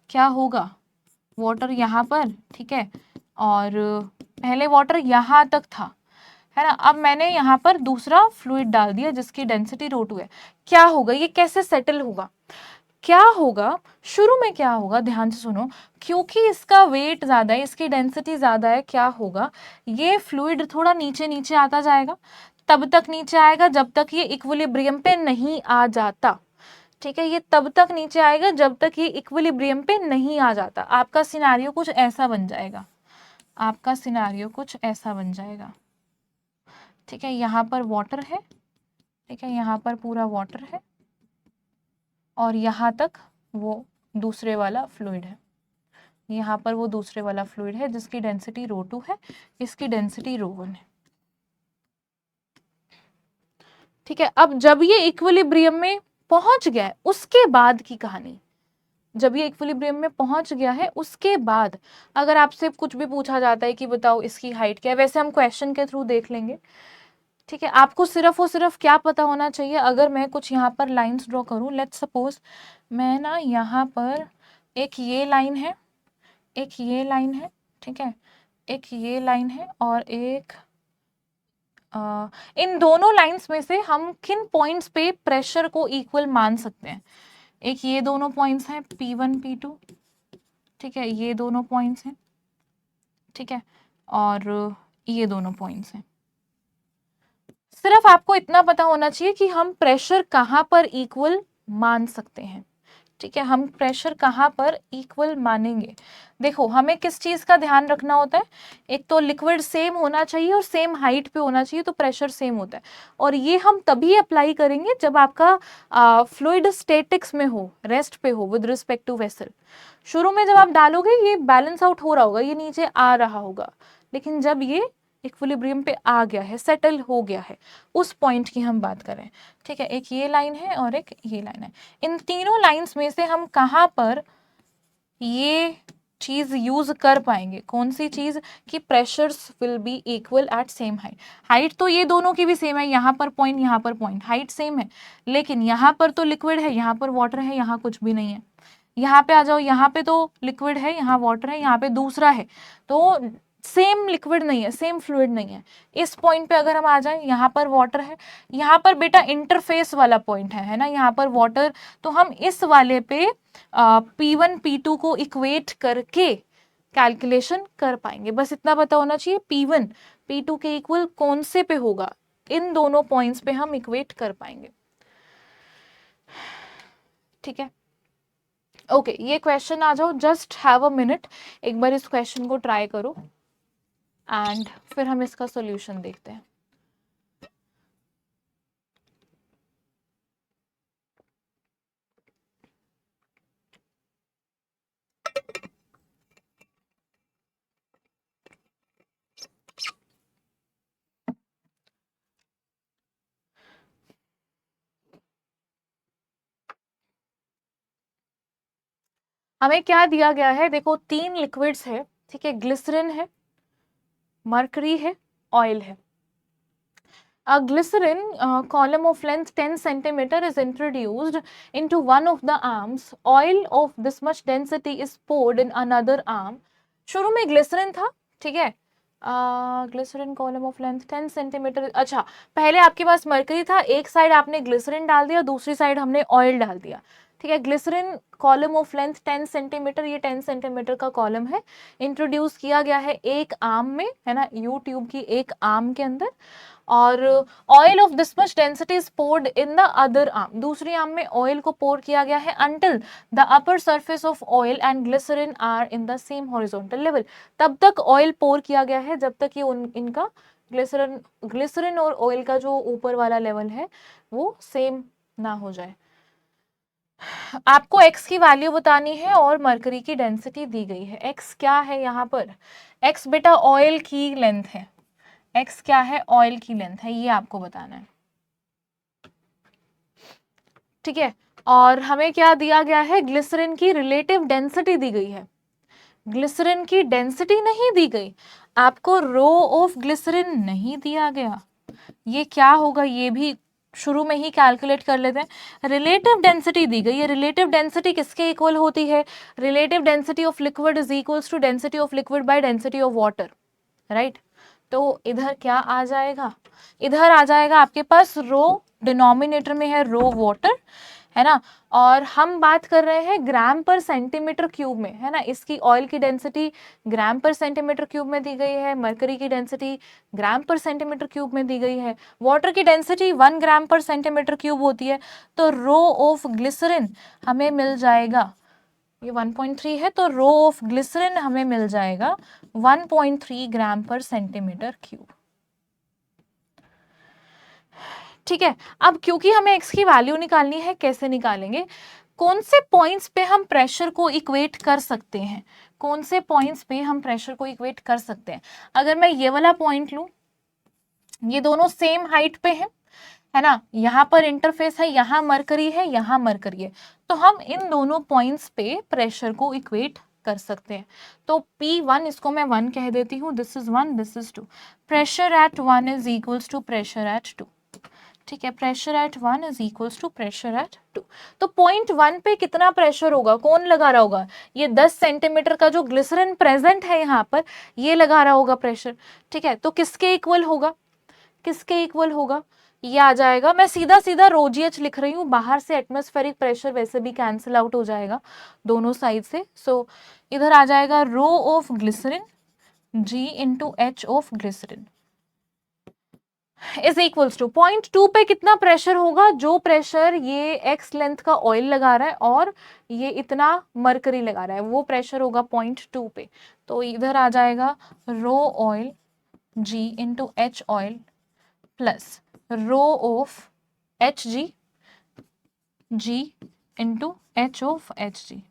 क्या होगा, वाटर यहाँ पर, ठीक है, और पहले वाटर यहाँ तक था, है ना, अब मैंने यहाँ पर दूसरा फ्लूइड डाल दिया जिसकी डेंसिटी √2 है, क्या होगा, ये कैसे सेटल होगा, क्या होगा, शुरू में क्या होगा, ध्यान से सुनो, क्योंकि इसका वेट ज्यादा है, इसकी डेंसिटी ज्यादा है, क्या होगा, ये फ्लूइड थोड़ा नीचे नीचे आता जाएगा, तब तक नीचे आएगा जब तक ये इक्विलिब्रियम पे नहीं आ जाता, ठीक है, ये तब तक नीचे आएगा जब तक ये इक्विलिब्रियम पे नहीं आ जाता। आपका सिनारियो कुछ ऐसा बन जाएगा, आपका सिनारियो कुछ ऐसा बन जाएगा। ठीक है, यहाँ पर वाटर है, ठीक है, यहाँ पर पूरा वाटर है और यहाँ तक वो दूसरे वाला फ्लूइड है, यहाँ पर वो दूसरे वाला फ्लूइड है जिसकी डेंसिटी ρ2 है, इसकी डेंसिटी ρ1 है। ठीक है, अब जब ये इक्विलिब्रियम में पहुंच गया है उसके बाद की कहानी, जब ये इक्विलिब्रियम में पहुंच गया है उसके बाद अगर आपसे कुछ भी पूछा जाता है कि बताओ इसकी हाइट क्या है, वैसे हम क्वेश्चन के थ्रू देख लेंगे। ठीक है, आपको सिर्फ और सिर्फ क्या पता होना चाहिए, अगर मैं कुछ यहाँ पर लाइंस ड्रॉ करूँ, लेट्स सपोज मैं ना यहाँ पर एक ये लाइन है, एक ये लाइन है, ठीक है, एक ये लाइन है और एक इन दोनों लाइंस में से हम किन पॉइंट्स पे प्रेशर को इक्वल मान सकते हैं। एक ये दोनों पॉइंट्स हैं P1 P2, ठीक है, ये दोनों पॉइंट्स हैं, ठीक है, और ये दोनों पॉइंट्स हैं। सिर्फ आपको इतना पता होना चाहिए कि हम प्रेशर कहाँ पर इक्वल मान सकते हैं। ठीक है, हम प्रेशर कहाँ पर इक्वल मानेंगे। देखो हमें किस चीज का ध्यान रखना होता है, एक तो लिक्विड सेम होना चाहिए और सेम हाइट पे होना चाहिए तो प्रेशर सेम होता है, और ये हम तभी अप्लाई करेंगे जब आपका फ्लूइड स्टैटिक्स में हो, रेस्ट पे हो विद रिस्पेक्ट टू वेसल। शुरू में जब आप डालोगे ये बैलेंस आउट हो रहा होगा, ये नीचे आ रहा होगा, लेकिन जब ये इक्विलिब्रियम पे आ गया है, सेटल हो गया है, उस पॉइंट की हम बात करें। ठीक है, एक ये लाइन है और एक ये लाइन है, इन तीनों लाइंस में से हम कहाँ पर ये चीज यूज कर पाएंगे, कौन सी चीज कि pressures will be equal at same height. Height तो ये दोनों की भी सेम है, यहाँ पर पॉइंट यहाँ पर पॉइंट, हाइट सेम है, लेकिन यहाँ पर तो लिक्विड है, यहाँ पर वाटर है, यहाँ कुछ भी नहीं है। यहाँ पे आ जाओ, यहाँ पे तो लिक्विड है, यहाँ वाटर है, यहाँ पे दूसरा है, तो सेम लिक्विड नहीं है, सेम फ्लूइड नहीं है। इस पॉइंट पे अगर हम आ जाएं, यहाँ पर वाटर है, यहाँ पर बेटा इंटरफेस वाला पॉइंट है ना, यहाँ पर वाटर, तो हम इस वाले पे P1 P2 को इक्वेट करके कैलकुलेशन कर पाएंगे। बस इतना पता होना चाहिए P1 P2 के इक्वल कौन से पे होगा, इन दोनों पॉइंट्स पे हम इक्वेट कर पाएंगे। ठीक है, ओके ये क्वेश्चन आ जाओ, जस्ट हैव अ मिनट, एक बार इस क्वेश्चन को ट्राई करो एंड फिर हम इसका सॉल्यूशन देखते हैं। हमें क्या दिया गया है, देखो तीन लिक्विड्स है, ठीक है, ग्लिसरीन है, मरकरी है, ऑयल है। A glycerin column of length 10 centimeter is introduced into one of the arms. Oil of this much density is poured in another arm. शुरू में ग्लिसरीन था, ठीक है, glycerine column of length 10 centimetre. अच्छा, पहले आपके पास मरकरी था, एक साइड आपने ग्लिसरीन डाल दिया, दूसरी साइड हमने ऑयल डाल दिया। ठीक है, glycerine column of length 10 centimetre, ये 10 सेंटीमीटर का कॉलम है, इंट्रोड्यूस किया गया है एक आर्म में, है ना, यू ट्यूब की एक आर्म के अंदर, और oil of this much density is poured in the other arm, दूसरी आर्म में ऑयल को पोर किया गया है until the upper surface of oil and glycerine are in the same horizontal level. तब तक ऑयल पोर किया गया है जब तक ये इनका ग्लिसरीन और ऑयल का जो ऊपर वाला लेवल है वो सेम ना हो जाए। आपको x की वैल्यू बतानी है और मरकरी की डेंसिटी दी गई है। x क्या है यहाँ पर, x बेटा ऑयल की लेंथ है, x क्या है, ऑयल की लेंथ है, ये आपको बताना है। ठीक है, और हमें क्या दिया गया है, ग्लिसरीन की रिलेटिव डेंसिटी दी गई है, ग्लिसरीन की डेंसिटी नहीं दी गई, आपको रो ऑफ ग्लिसरीन नहीं दिया गया। ये क्या होगा, ये भी शुरू में ही कैलकुलेट कर लेते हैं। रिलेटिव डेंसिटी दी गई है, रिलेटिव डेंसिटी किसके इक्वल होती है, relative density of liquid is equals to density of liquid by density of water, right. तो इधर क्या आ जाएगा, इधर आ जाएगा आपके पास रो, डिनोमिनेटर में है रो वाटर है ना। और हम बात कर रहे हैं ग्राम पर सेंटीमीटर क्यूब में, है ना। इसकी ऑयल की डेंसिटी ग्राम पर सेंटीमीटर क्यूब में दी गई है, मरकरी की डेंसिटी ग्राम पर सेंटीमीटर क्यूब में दी गई है, वाटर की डेंसिटी 1 ग्राम पर सेंटीमीटर क्यूब होती है। तो रो ऑफ ग्लिसरीन हमें मिल जाएगा, ये 1.3 है, तो रो ऑफ ग्लिसरीन हमें मिल जाएगा 1.3 ग्राम पर सेंटीमीटर क्यूब। ठीक है, अब क्योंकि हमें x की वैल्यू निकालनी है, कैसे निकालेंगे, कौन से पॉइंट्स पे हम प्रेशर को इक्वेट कर सकते हैं, कौन से पॉइंट्स पे हम प्रेशर को इक्वेट कर सकते हैं। अगर मैं ये वाला पॉइंट लूं, ये दोनों सेम हाइट पे हैं, है ना, यहाँ पर इंटरफेस है, यहाँ मरकरी है, यहाँ मरकरी है, तो हम इन दोनों पॉइंट्स पे प्रेशर को इक्वेट कर सकते हैं। तो P1 इसको मैं 1 कह देती हूँ, this is 1, this is 2, pressure at 1 is equals to pressure at 2। ठीक है, pressure at 1 is equals to pressure at 2। तो पॉइंट 1 पे कितना प्रेशर होगा, कौन लगा रहा होगा, ये 10 सेंटीमीटर का जो ग्लिसरीन प्रेजेंट है यहाँ पर, ये लगा रहा होगा प्रेशर। ठीक है, तो किसके इक्वल होगा, किसके इक्वल होगा, ये आ जाएगा, मैं सीधा सीधा ρgh लिख रही हूँ, बाहर से एटमॉस्फेरिक प्रेशर वैसे भी कैंसिल आउट हो जाएगा दोनों साइड से। सो इधर आ जाएगा rho of glycerine g into H of glycerine is equals to point 2 पे कितना प्रेशर होगा, जो प्रेशर ये x लेंथ का ऑयल लगा रहा है और ये इतना मरकरी लगा रहा है, वो प्रेशर होगा पॉइंट 2 पे। तो इधर आ जाएगा rho oil g into H oil plus rho of H G into H of H G.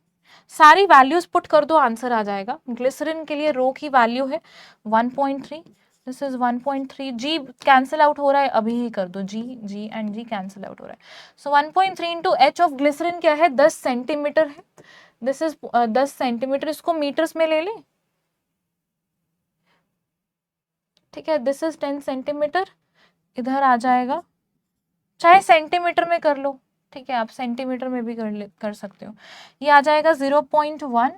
सारी वैल्यूज पुट कर दो, आंसर आ जाएगा। ग्लिसरीन के लिए रो की वैल्यू है 1.3, this is 1.3, g cancel out हो रहा है, अभी ही कर दो, g and g cancel out हो रहा है। So 1.3 into H of glycerine क्या है, 10 सेंटीमीटर है, दिस इज 10 सेंटीमीटर, इसको मीटर्स में ले लें। ठीक है, दिस इज 10 सेंटीमीटर, इधर आ जाएगा, चाहे सेंटीमीटर में कर लो, ठीक है, आप सेंटीमीटर में भी कर सकते हो। ये आ जाएगा 0.1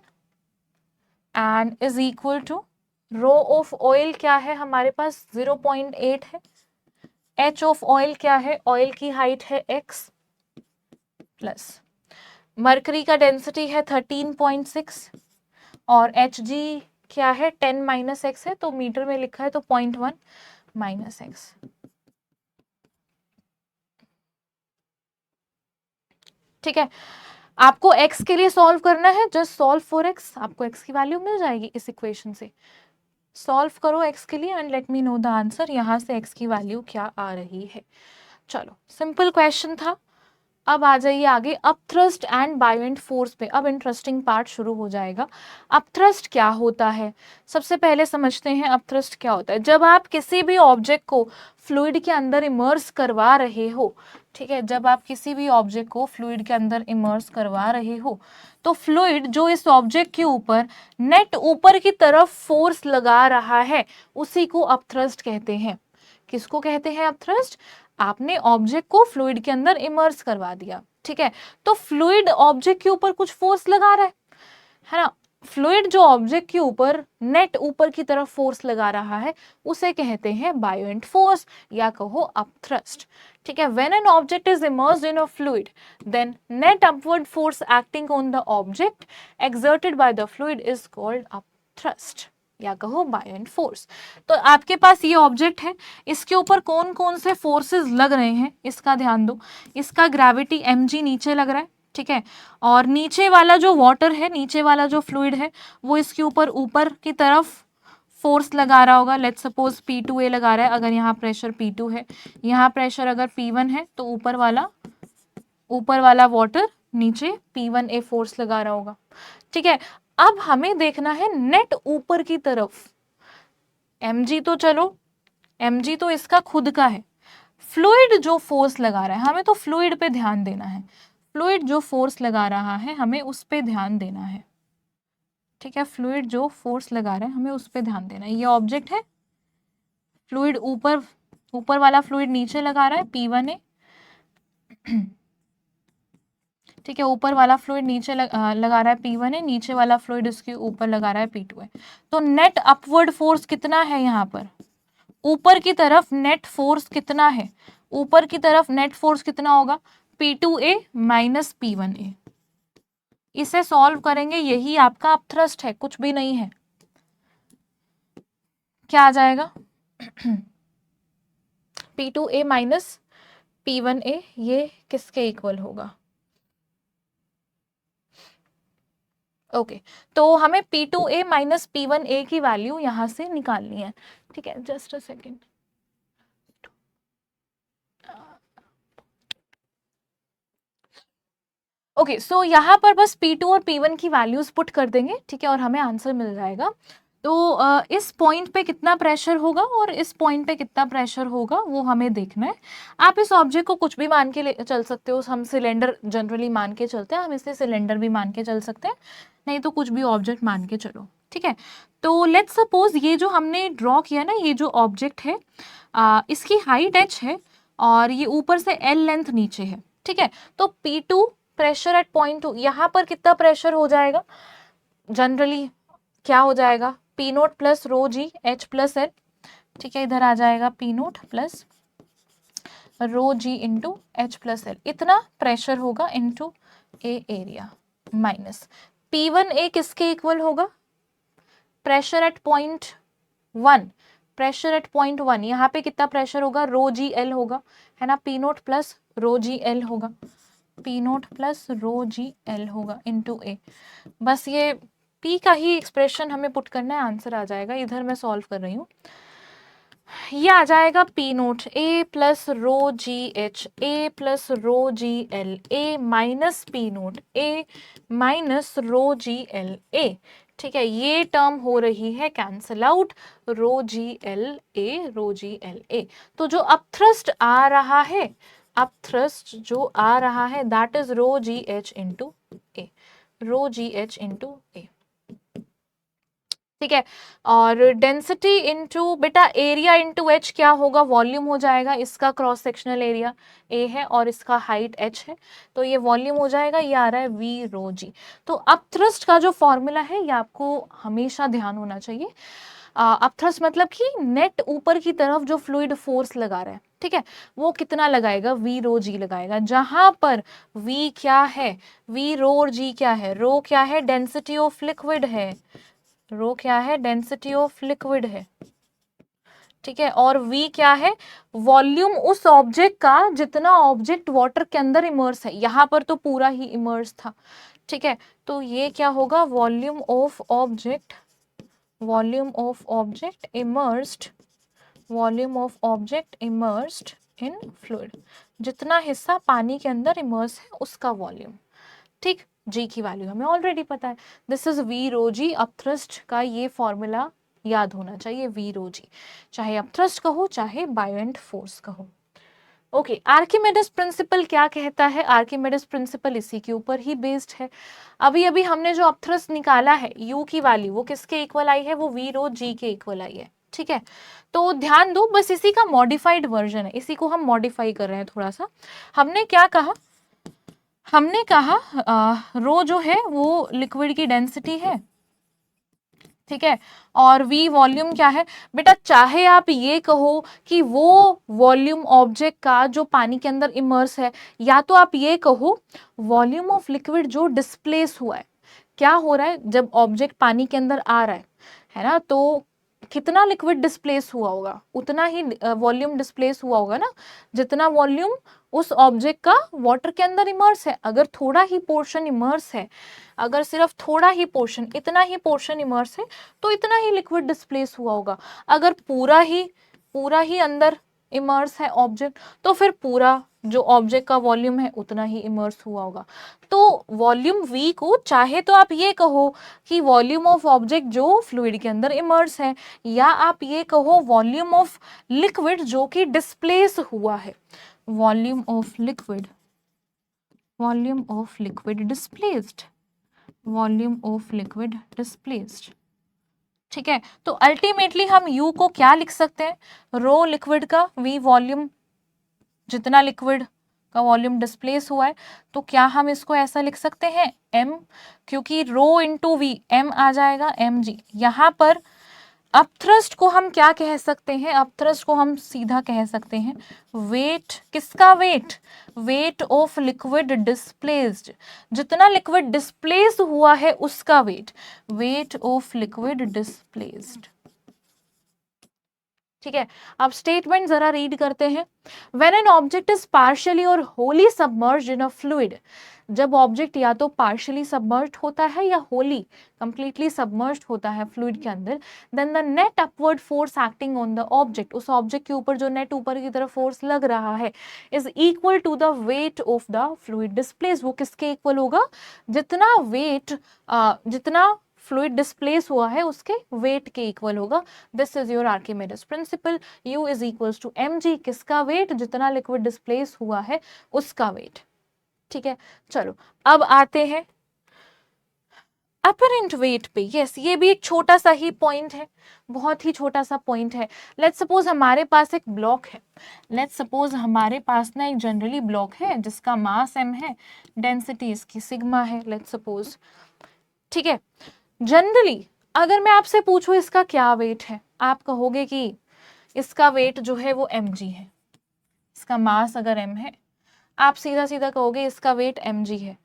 and is equal to rho of oil क्या है हमारे पास 0.8 है, एच ऑफ ऑयल क्या है, ऑयल की हाइट है x प्लस मरकरी का डेंसिटी है 13.6 और एच जी क्या है 10 माइनस एक्स है, तो मीटर में लिखा है तो 0.1 माइनस एक्स। ठीक है, आपको x के लिए सॉल्व करना है, जस्ट सॉल्व फॉर x, आपको x की वैल्यू मिल जाएगी इस इक्वेशन से। सॉल्व करो x के लिए and let me know the answer, यहाँ से x की वैल्यू क्या आ रही है। चलो, सिंपल क्वेश्चन था। अब आ जाइए आगे, अपथ्रस्ट एंड बायोएंट फोर्स पे, अब इंटरेस्टिंग पार्ट शुरू हो जाएगा। अपथ्रस्ट क्या होता है, सबसे पहले समझते हैं अपथ्रस्ट क्या होता है। जब आप किसी भी ऑब्जेक्ट को फ्लूइड के अंदर इमर्स करवा रहे हो, ठीक है, जब आप किसी भी ऑब्जेक्ट को फ्लूइड के अंदर इमर्स करवा रहे हो, तो फ्लूइड जो इस ऑब्जेक्ट के ऊपर नेट ऊपर की तरफ फोर्स लगा रहा है, उसी को अपथ्रस्ट कहते हैं। किसको कहते हैं अपथ्रस्ट, आपने ऑब्जेक्ट को फ्लूइड के अंदर इमर्स करवा दिया, ठीक है, तो फ्लूइड ऑब्जेक्ट के ऊपर कुछ फोर्स लगा रहा है ना, फ्लूइड जो ऑब्जेक्ट के ऊपर नेट ऊपर की तरफ फोर्स लगा रहा है, उसे कहते हैं बायोएंट फोर्स या कहो अपथ्रस्ट। ठीक है, when an object is immersed in a fluid, then net upward force acting on the object exerted by the fluid is called upthrust या कहो बायोएंट फोर्स। तो आपके पास ये ऑब्जेक्ट है, इसके ऊपर कौन कौन से फोर्सेस लग रहे हैं, इसका ध्यान दो। इसका ग्रेविटी mg नीचे लग रहा है, ठीक है, और नीचे वाला जो वाटर है, नीचे वाला जो फ्लूइड है, वो इसके ऊपर की तरफ फोर्स लगा रहा होगा। लेट्स सपोज P2A लगा रहा है, अगर यहाँ प्रेशर P2 है, यहाँ प्रेशर अगर P1 है, तो ऊपर वाला वाटर नीचे P1A फोर्स लगा रहा होगा। ठीक है, अब हमें देखना है नेट ऊपर की तरफ, mg तो चलो, mg तो इसका खुद का है, फ्लूइड जो फोर्स लगा रहा है, हमें तो फ्लूइड पे ध्यान देना है, फ्लूइड जो फोर्स लगा रहा है हमें उस पे ध्यान देना है। ठीक है, फ्लूइड जो फोर्स लगा रहा है हमें उस पे ध्यान देना है। ये ऑब्जेक्ट है, फ्लूइड ऊपर वाला फ्लूइड नीचे लगा रहा है P1A, ठीक है, ऊपर वाला फ्लूइड नीचे लगा रहा है P1A, नीचे वाला फ्लूइड उसके ऊपर लगा रहा है P2A। तो नेट अपवर्ड फोर्स कितना है, यहाँ पर ऊपर की तरफ नेट फोर्स कितना है, ऊपर की तरफ नेट फोर्स कितना होगा P2A माइनस P1A, इसे सॉल्व करेंगे, यही आपका अपथ्रस्ट है, कुछ भी नहीं है। क्या आ जाएगा? P2A माइनस P1A, ये किसके इक्वल होगा? ओके तो हमें P2A माइनस P1A की वैल्यू यहां से निकालनी है, ठीक है, just a second. Okay so यहाँ पर बस P2 और P1 की वैल्यूज पुट कर देंगे, ठीक है, और हमें आंसर मिल जाएगा। तो इस पॉइंट पे कितना प्रेशर होगा और इस पॉइंट पे कितना प्रेशर होगा वो हमें देखना है। आप इस ऑब्जेक्ट को कुछ भी मान के चल सकते हो, हम सिलेंडर जनरली मान के चलते हैं, हम इसे सिलेंडर भी मान के चल सकते हैं, नहीं तो कुछ भी ऑब्जेक्ट मान के चलो, ठीक है। तो लेट्स सपोज ये जो हमने ड्रॉ किया ना, ये जो ऑब्जेक्ट है इसकी हाइट h है और ये ऊपर से l लेंथ नीचे है, ठीक है। तो P2 प्रेशर एट पॉइंट 2, यहाँ पर कितना प्रेशर हो जाएगा? जनरली क्या हो जाएगा? P नोट प्लस रो जी H प्लस एल, ठीक है, इधर आ जाएगा P naught plus rho G into H plus L, इतना प्रेशर होगा इंटू ए एरिया माइनस P1A किसके इक्वल होगा? Pressure at point 1, pressure at point 1, यहाँ पे कितना प्रेशर होगा? रो जी एल होगा, है ना, P naught plus rho g L होगा, P naught plus rho g L होगा इंटू ए। बस ये P का ही एक्सप्रेशन हमें पुट करना है, आंसर आ जाएगा। इधर मैं सॉल्व कर रही हूँ, ये आ जाएगा P naught A plus rho ji h A plus rho g l A minus P naught A minus rho g l A, ठीक है, ये टर्म हो रही है cancel out, rho g l A, rho g l A. तो जो upthrust आ रहा है, अपथ्रस्ट जो आ रहा है that is rho ji H into A, rho ji H into A, ठीक है। और डेंसिटी इंटू बेटा एरिया इंटू एच क्या होगा? वॉल्यूम हो जाएगा, इसका क्रॉस सेक्शनल एरिया ए है और इसका हाइट एच है, तो ये वॉल्यूम हो जाएगा, ये आ रहा है वी रो जी। तो अपथ्रस्ट का जो फॉर्मूला है ये आपको हमेशा ध्यान होना चाहिए। अपथ्रस्ट मतलब कि नेट ऊपर की तरफ जो फ्लूइड फोर्स लगा रहा है, ठीक है, वो कितना लगाएगा? वी रो जी लगाएगा, जहां पर वी क्या है? वी रो जी क्या है? रो क्या है? डेंसिटी ऑफ लिक्विड है, रो क्या है? डेंसिटी ऑफ लिक्विड है, ठीक है, और V क्या है? वॉल्यूम उस ऑब्जेक्ट का जितना ऑब्जेक्ट वाटर के अंदर इमर्स है, यहाँ पर तो पूरा ही इमर्स था, ठीक है, तो ये क्या होगा? Volume of object, volume of object immersed, volume of object immersed in fluid, जितना हिस्सा पानी के अंदर इमर्स है उसका वॉल्यूम, ठीक। जी की वैल्यू हमें ऑलरेडी पता है, this is V rho g. Upthrust का ये फॉर्मूला याद होना चाहिए, वी रो जी, चाहे अपथ्रस्ट कहो चाहे बायोएंट फोर्स कहो। ओके, आर्किमिडीज प्रिंसिपल क्या कहता है? आर्किमिडीज प्रिंसिपल इसी के ऊपर ही बेस्ड है। अभी अभी हमने जो अपथ्रस्ट निकाला है यू की वैल्यू, वो किसके इक्वल आई है? वो वी रो जी के इक्वल आई है, ठीक है। तो ध्यान दो, बस इसी का मॉडिफाइड वर्जन है, इसी को हम मॉडिफाई कर रहे हैं थोड़ा सा। हमने क्या कहा? हमने कहा रो जो है वो लिक्विड की डेंसिटी है, ठीक है, और V वॉल्यूम क्या है? बेटा चाहे आप ये कहो कि वो वॉल्यूम ऑब्जेक्ट का जो पानी के अंदर इमर्स है, या तो आप ये कहो वॉल्यूम ऑफ लिक्विड जो डिस्प्लेस हुआ है। क्या हो रहा है जब ऑब्जेक्ट पानी के अंदर आ रहा है ना, तो कितना लिक्विड डिस्प्लेस हुआ होगा? उतना ही वॉल्यूम डिस्प्लेस हुआ होगा ना, जितना वॉल्यूम उस ऑब्जेक्ट का वाटर के अंदर इमर्स है। अगर थोड़ा ही पोर्शन इमर्स है, अगर सिर्फ थोड़ा ही पोर्शन, इतना ही पोर्शन इमर्स है, तो इतना ही लिक्विड डिस्प्लेस हुआ होगा। अगर पूरा ही अंदर इमर्स है ऑब्जेक्ट, तो फिर पूरा जो ऑब्जेक्ट का वॉल्यूम है उतना ही इमर्स हुआ होगा। तो वॉल्यूम V को चाहे तो आप ये कहो कि वॉल्यूम ऑफ ऑब्जेक्ट जो फ्लूइड के अंदर इमर्स है, या आप ये कहो वॉल्यूम ऑफ लिक्विड जो कि डिस्प्लेस हुआ है, volume of liquid, volume of liquid displaced, volume of liquid displaced, ठीक है। तो अल्टीमेटली हम U को क्या लिख सकते हैं? रो लिक्विड का, V वॉल्यूम, जितना लिक्विड का वॉल्यूम डिस्प्लेस हुआ है, तो क्या हम इसको ऐसा लिख सकते हैं M, क्योंकि रो इंटू V, M आ जाएगा mg। यहाँ पर अपथ्रस्ट को हम क्या कह सकते हैं? अपथ्रस्ट को हम सीधा कह सकते हैं वेट, किसका weight? Weight of liquid displaced, जितना लिक्विड डिस्प्लेस हुआ है उसका weight, weight of liquid displaced. ठीक है, अब स्टेटमेंट जरा रीड करते हैं। When an object is partially or wholly submerged in a fluid, जब ऑब्जेक्ट या तो पार्शियली सबमर्ज्ड होता है या होली कंप्लीटली सबमर्ज्ड होता है फ्लूइड के अंदर, then the net upward force acting on the object, उस ऑब्जेक्ट के ऊपर जो नेट ऊपर की तरफ फोर्स लग रहा है, is equal to the weight of the fluid displace. वो किसके इक्वल होगा? जितना वेट, जितना फ्लूइड डिस्प्लेस हुआ है उसके वेट के इक्वल होगा। This is your Archimedes principle. U is equals to mg, किसका वेट? जितना लिक्विड डिस्प्लेस हुआ है उसका वेट। ठीक है, चलो अब आते हैं अपरेंट वेट पे। यस, ये भी एक छोटा सा ही पॉइंट है, बहुत ही छोटा सा पॉइंट है। लेट्स सपोज हमारे पास एक ब्लॉक है, लेट्स सपोज हमारे पास ना एक जनरली ब्लॉक है जिसका मास m है, डेंसिटी इसकी सिग्मा है, लेट्स सपोज। ठीक है, जनरली अगर मैं आपसे पूछूं इसका क्या वेट है, आप कहोगे कि इसका वेट जो है वो mg है। इसका मास अगर m है, आप सीधा सीधा कहोगे इसका वेट mg है।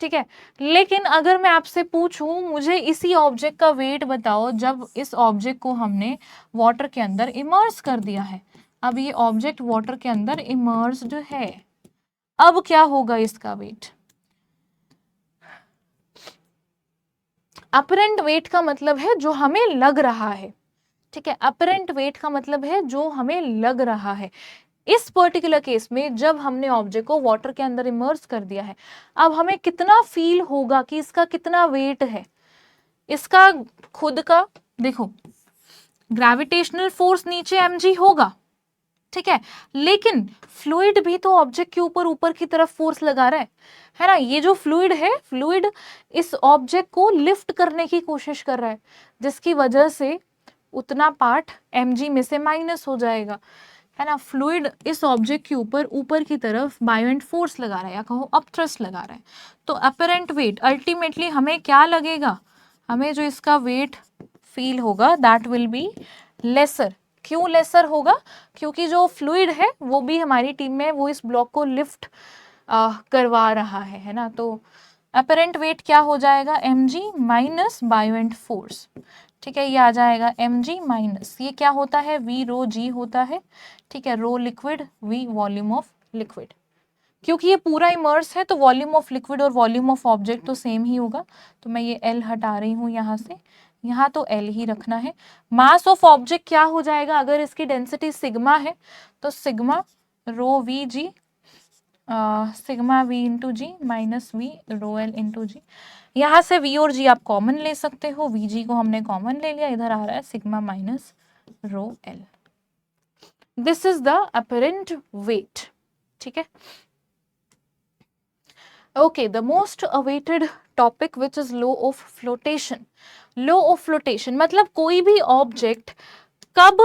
ठीक है, लेकिन अगर मैं आपसे पूछूं मुझे इसी ऑब्जेक्ट का वेट बताओ जब इस ऑब्जेक्ट को हमने वाटर के अंदर इमर्स कर दिया है, अब ये ऑब्जेक्ट वाटर के अंदर इमर्स्ड है, अब क्या होगा इसका वेट? अपरेंट वेट का मतलब है जो हमें लग रहा है। ठीक है, अपरेंट वेट का मतलब है जो हमें लग रहा है। इस पर्टिकुलर केस में जब हमने ऑब्जेक्ट को वाटर के अंदर इमर्स कर दिया है, अब हमें कितना फील होगा कि इसका कितना वेट है? इसका खुद का देखो, ग्रेविटेशनल फोर्स नीचे mg होगा, ठीक है, लेकिन फ्लूइड भी तो ऑब्जेक्ट के ऊपर ऊपर की तरफ फोर्स लगा रहा है ना। ये जो फ्लूइड है, फ्लूइड इस ऑब्जेक्ट को लिफ्ट करने की कोशिश कर रहा है, जिसकी वजह से उतना पार्ट mg में से माइनस हो जाएगा, है ना। फ्लूइड इस ऑब्जेक्ट के ऊपर ऊपर की तरफ बायोएंट फोर्स लगा रहा है या कहो अपथ्रस्ट लगा रहा है। तो अपरेंट वेट अल्टीमेटली हमें क्या लगेगा? हमें जो इसका वेट फील होगा दैट विल बी लेसर। क्यों लेसर होगा? क्योंकि जो फ्लूइड है वो भी हमारी टीम में वो इस ब्लॉक को लिफ्ट करवा रहा है ना। तो अपरेंट वेट क्या हो जाएगा? mg minus buoyant force. ठीक है, ये आ जाएगा mg माइनस, ये क्या होता है? v रो g होता है। ठीक है, रो liquid, v volume of liquid. क्योंकि ये पूरा इमर्स है तो वॉल्यूम ऑफ लिक्विड और वॉल्यूम ऑफ ऑब्जेक्ट तो सेम ही होगा, तो मैं ये L हटा रही हूँ यहाँ से, यहाँ तो L ही रखना है। मास ऑफ ऑब्जेक्ट क्या हो जाएगा? अगर इसकी डेंसिटी सिग्मा है तो sigma rho V G, sigma v into G minus V rho L into G. यहाँ से v और g आप कॉमन ले सकते हो, vg को हमने कॉमन ले लिया, इधर आ रहा है sigma minus rho L. This is the apparent wait. ठीक है, okay, the most awaited topic which is law of flotation. Law of flotation मतलब कोई भी ऑब्जेक्ट कब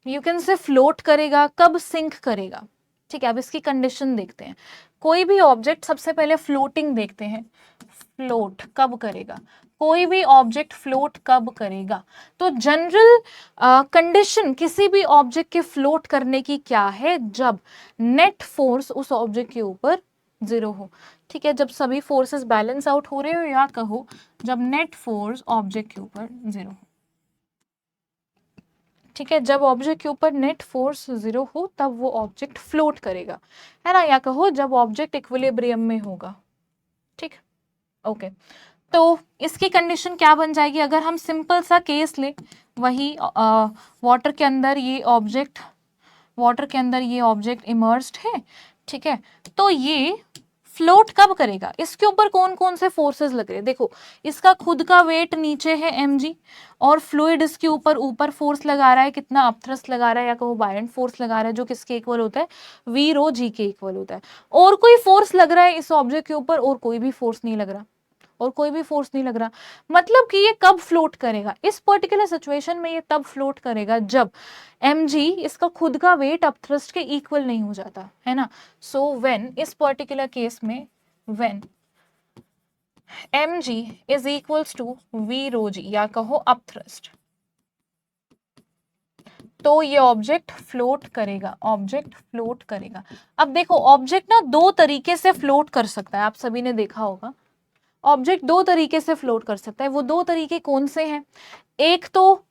यू कैन से फ्लोट करेगा, कब सिंक करेगा। ठीक है, अब इसकी कंडीशन देखते हैं। कोई भी ऑब्जेक्ट सबसे पहले फ्लोटिंग देखते हैं, फ्लोट कब करेगा, कोई भी ऑब्जेक्ट फ्लोट कब करेगा। तो जनरल कंडीशन किसी भी ऑब्जेक्ट के फ्लोट करने की क्या है? जब नेट फोर्स उस ऑब्जेक्ट के ऊपर जीरो हो। ठीक है, जब सभी फोर्सेस बैलेंस आउट हो रहे हो, या कहो जब नेट फोर्स ऑब्जेक्ट के ऊपर जीरो हो। ठीक है, जब ऑब्जेक्ट के ऊपर नेट फोर्स जीरो हो तब वो ऑब्जेक्ट फ्लोट करेगा, है ना। या कहो जब ऑब्जेक्ट इक्विलिब्रियम में होगा। ठीक, ओके, तो इसकी कंडीशन क्या बन जाएगी? अगर हम सिंपल सा केस ले, वही वाटर के अंदर ये ऑब्जेक्ट, वाटर के अंदर ये ऑब्जेक्ट इमर्स्ड है। ठीक है, तो ये फ्लोट कब करेगा? इसके ऊपर कौन कौन से फोर्सेस लग रहे हैं? देखो, इसका खुद का वेट नीचे है mg, और फ्लूइड इसके ऊपर ऊपर फोर्स लगा रहा है, कितना? अपथ्रस्ट लगा रहा है या कहो बायोएंट फोर्स लगा रहा है, जो किसके इक्वल होता है? v रो g के इक्वल होता है। और कोई फोर्स लग रहा है इस ऑब्जेक्ट के ऊपर? और कोई भी फोर्स नहीं लग रहा, और कोई भी फोर्स नहीं लग रहा। मतलब कि ये कब फ्लोट करेगा? इस पर्टिकुलर सिचुएशन में ये तब फ्लोट करेगा जब mg इसका खुद का वेट अपथ्रस्ट के इक्वल नहीं हो जाता, है ना। सो व्हेन, इस पर्टिकुलर केस में when mg is equals to v rho g, या कहो अपथ्रस्ट, तो ये ऑब्जेक्ट फ्लोट करेगा, ऑब्जेक्ट फ्लोट करेगा। अब देखो ऑब्जेक्ट ना दो तरीके से फ्लोट कर सकता है, आप सभी ने देखा होगा ऑब्जेक्ट दो तरीके से फ्लोट कर सकता है। वो दो तरीके कौन से हैं? एक तो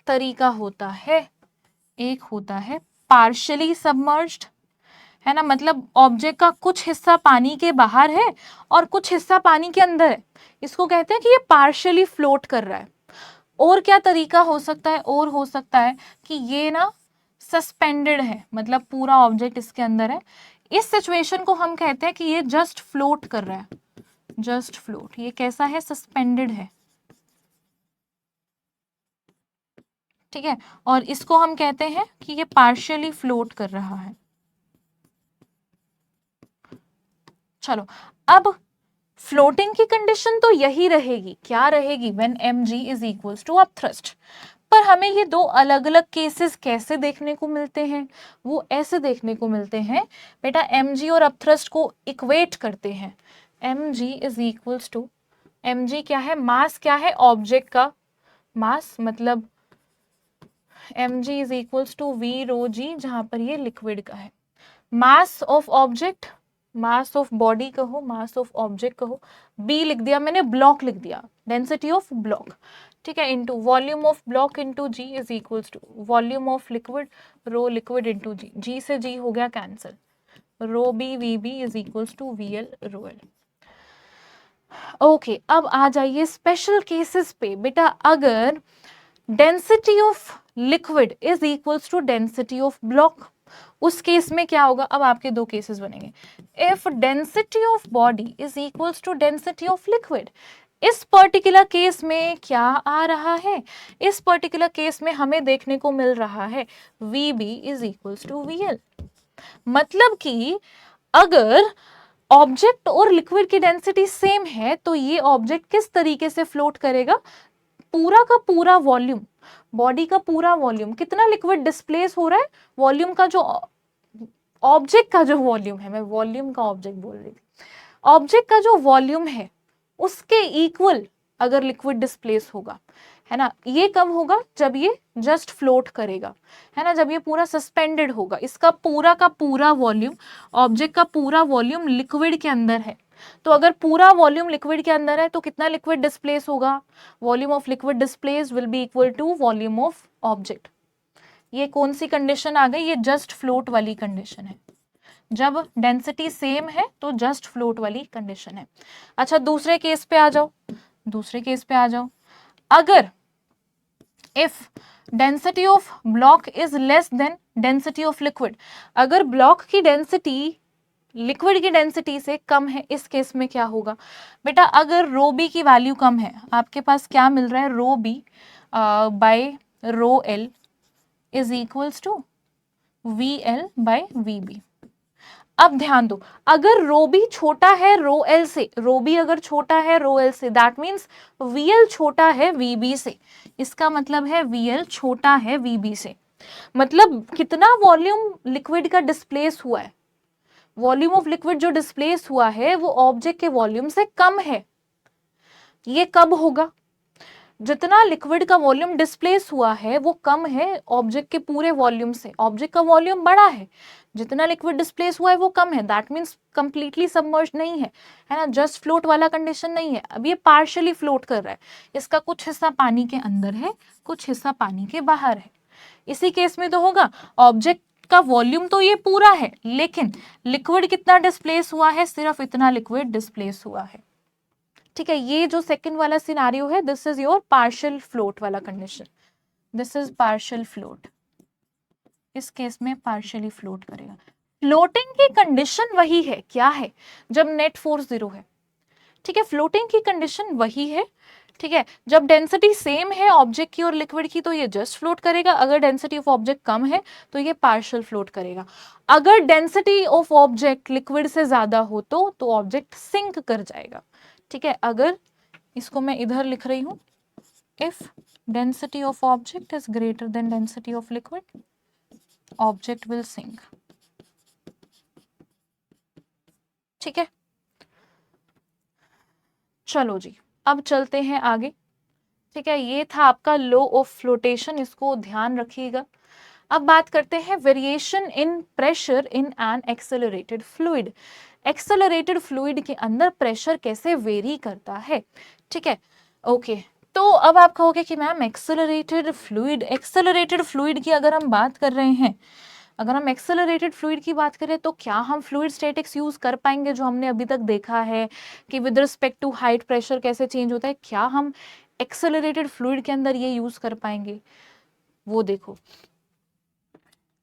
तरीका होता है, एक होता है पार्शियली सबमर्ज्ड, है ना, मतलब ऑब्जेक्ट का कुछ हिस्सा पानी के बाहर है और कुछ हिस्सा पानी के अंदर है, इसको कहते हैं कि ये पार्शियली फ्लोट कर रहा है। और क्या तरीका हो सकता है? और हो सकता है कि ये ना सस्पेंडेड है, मतलब पूरा ऑब्जेक्ट इसके अंदर है। इस सिचुएशन को हम कहते हैं कि ये जस्ट फ्लोट कर रहा है, जस्ट फ्लोट। ये कैसा है? सस्पेंडेड है, ठीक है। और इसको हम कहते हैं कि ये पार्शियली फ्लोट कर रहा है। चलो, अब फ्लोटिंग की कंडीशन तो यही रहेगी, क्या रहेगी? When mg is equals to upthrust. पर हमें ये दो अलग अलग केसेस कैसे देखने को मिलते हैं? वो ऐसे देखने को मिलते हैं बेटा, mg और अपथ्रस्ट को इक्वेट करते हैं। mg is equals to, mg क्या है? मास क्या है? ऑब्जेक्ट का मास, मतलब mg is equals to v rho g, जहां पर ये लिक्विड का है। Mass of object, mass of body कहो, मास ऑफ ऑब्जेक्ट कहो, b लिख दिया मैंने, ब्लॉक लिख दिया, डेंसिटी ऑफ ब्लॉक, ठीक है, into volume of block into g is equals to volume of liquid, rho liquid into g, g से g हो गया cancel, rho B V B is equals to V L rho L. Okay, अब आ जाइए special cases पे। बेटा अगर density of liquid is equals to density of block, उस केस में क्या होगा? अब आपके दो केसेस बनेंगे। If density of body is equals to density of liquid, इस पर्टिकुलर केस में क्या आ रहा है? इस पर्टिकुलर केस में हमें देखने को मिल रहा है VB is equals to VL। मतलब कि अगर ऑब्जेक्ट और लिक्विड की डेंसिटी सेम है तो ये ऑब्जेक्ट किस तरीके से फ्लोट करेगा? पूरा का पूरा वॉल्यूम, बॉडी का पूरा वॉल्यूम, कितना लिक्विड डिस्प्लेस हो रहा है? वॉल्यूम का जो ऑब्जेक्ट का जो वॉल्यूम है, मैं वॉल्यूम का ऑब्जेक्ट बोल रही थी, ऑब्जेक्ट का जो वॉल्यूम है उसके इक्वल अगर लिक्विड डिस्प्लेस होगा, है ना। ये कब होगा? जब ये जस्ट फ्लोट करेगा, है ना, जब ये पूरा सस्पेंडेड होगा, इसका पूरा का पूरा वॉल्यूम, ऑब्जेक्ट का पूरा वॉल्यूम लिक्विड के अंदर है। तो अगर पूरा वॉल्यूम लिक्विड के अंदर है तो कितना लिक्विड डिस्प्लेस होगा? Volume of liquid displace will be equal to volume of object. ये कौन सी कंडीशन आ गई? ये जस्ट फ्लोट वाली कंडीशन है। जब डेंसिटी सेम है तो जस्ट फ्लोट वाली कंडीशन है। अच्छा, दूसरे केस पे आ जाओ, दूसरे केस पे आ जाओ। अगर if density of block is less than density of liquid, अगर ब्लॉक की डेंसिटी लिक्विड की डेंसिटी से कम है, इस केस में क्या होगा? बेटा अगर रो बी की वैल्यू कम है, आपके पास क्या मिल रहा है? Rho B by rho L is equals to V L by V B. अब ध्यान दो, अगर रो बी छोटा है रो एल से, रो बी अगर छोटा है रो एल से, दैट मीन्स वी एल छोटा है वी बी से। इसका मतलब है वी एल छोटा है वी बी से। मतलब कितना वॉल्यूम लिक्विड का डिस्प्लेस हुआ है? वॉल्यूम ऑफ लिक्विड जो डिस्प्लेस हुआ है वो ऑब्जेक्ट के वॉल्यूम से कम है। ये कब होगा? जितना लिक्विड का वॉल्यूम डिस्प्लेस हुआ है वो कम है ऑब्जेक्ट के पूरे वॉल्यूम से। ऑब्जेक्ट का वॉल्यूम बड़ा है, जितना लिक्विड डिस्प्लेस हुआ है वो कम है, दैट मीन्स कंप्लीटली सबमर्ज नहीं है ना, जस्ट फ्लोट वाला कंडीशन नहीं है। अब ये पार्शियली फ्लोट कर रहा है, इसका कुछ हिस्सा पानी के अंदर है, कुछ हिस्सा पानी के बाहर है। इसी केस में तो होगा ऑब्जेक्ट का वॉल्यूम तो ये पूरा है, लेकिन लिक्विड कितना डिस्प्लेस हुआ है? सिर्फ इतना लिक्विड डिस्प्लेस हुआ है, ठीक है। ये जो सेकंड वाला सिनारियो है, this is your partial float वाला condition, this is partial float. इस केस में पार्शियली फ्लोट करेगा। फ्लोटिंग की कंडीशन वही है, क्या है? जब नेट फोर्स 0 है, ठीक है। फ्लोटिंग की कंडीशन वही है, ठीक है। जब डेंसिटी सेम है ऑब्जेक्ट की और लिक्विड की तो ये जस्ट फ्लोट करेगा। अगर डेंसिटी ऑफ ऑब्जेक्ट कम है तो ये पार्शियल फ्लोट करेगा। अगर डेंसिटी ऑफ ऑब्जेक्ट लिक्विड से ज्यादा हो तो ऑब्जेक्ट सिंक कर जाएगा, ठीक है। अगर इसको मैं इधर लिख रही हूं, if density of object is greater than density of liquid, object will sink, ठीक है। चलो जी, अब चलते हैं आगे। ठीक है, ये था आपका लॉ ऑफ फ्लोटेशन, इसको ध्यान रखिएगा। अब बात करते हैं variation in pressure in an accelerated fluid. Accelerated fluid के अंदर प्रेशर कैसे वेरी करता है। ठीक है, ओके। तो अब आप कहोगे कि मैम एक्सेलरेटेड फ्लूइड की अगर हम बात कर रहे हैं, अगर हम एक्सेलरेटेड फ्लूइड की बात करें तो क्या हम फ्लूइड स्टैटिक्स यूज कर पाएंगे जो हमने अभी तक देखा है कि with respect to height pressure कैसे चेंज होता है, क्या हम एक्सेलरेटेड फ्लूइड के अंदर ये यूज कर पाएंगे? वो देखो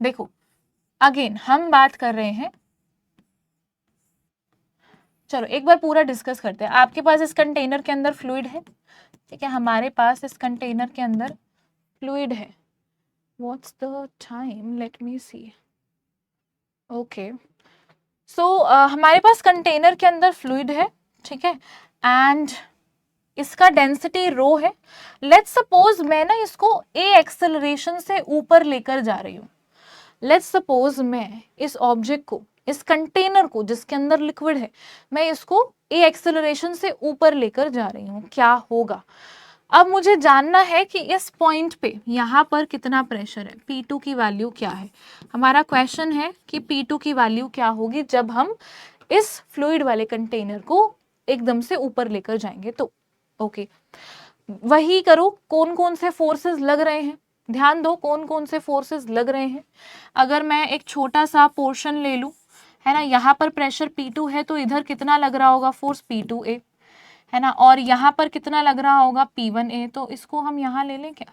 देखो अगेन हम बात कर रहे हैं, चलो एक बार पूरा डिस्कस करते हैं। आपके पास इस कंटेनर के अंदर फ्लूइड है, ठीक है, हमारे पास इस कंटेनर के अंदर फ्लूइड है। What's the time, let me see. Okay, so हमारे पास कंटेनर के अंदर फ्लूइड है, ठीक है, एंड इसका डेंसिटी रो है। लेट्स सपोज मैं ना इसको ए एक्सेलरेशन से ऊपर लेकर जा रही हूँ। लेट्स सपोज मैं इस ऑब्जेक्ट को, इस कंटेनर को जिसके अंदर लिक्विड है, मैं इसको ए एक्सेलरेशन से ऊपर लेकर जा रही हूँ, क्या होगा? अब मुझे जानना है कि इस पॉइंट पे यहाँ पर कितना प्रेशर है, P2 की वैल्यू क्या है। हमारा क्वेश्चन है कि P2 की वैल्यू क्या होगी जब हम इस फ्लूइड वाले कंटेनर को एकदम से ऊपर लेकर जाएंगे। तो ओके, वही करो, कौन कौन से फोर्सेस लग रहे हैं, ध्यान दो कौन कौन से फोर्सेस लग रहे हैं। अगर मैं एक छोटा सा पोर्शन ले लूं, है ना, यहाँ पर प्रेशर P2 है तो इधर कितना लग रहा होगा फोर्स P2A, है ना, और यहाँ पर कितना लग रहा होगा P1A। तो इसको हम यहाँ ले लें क्या,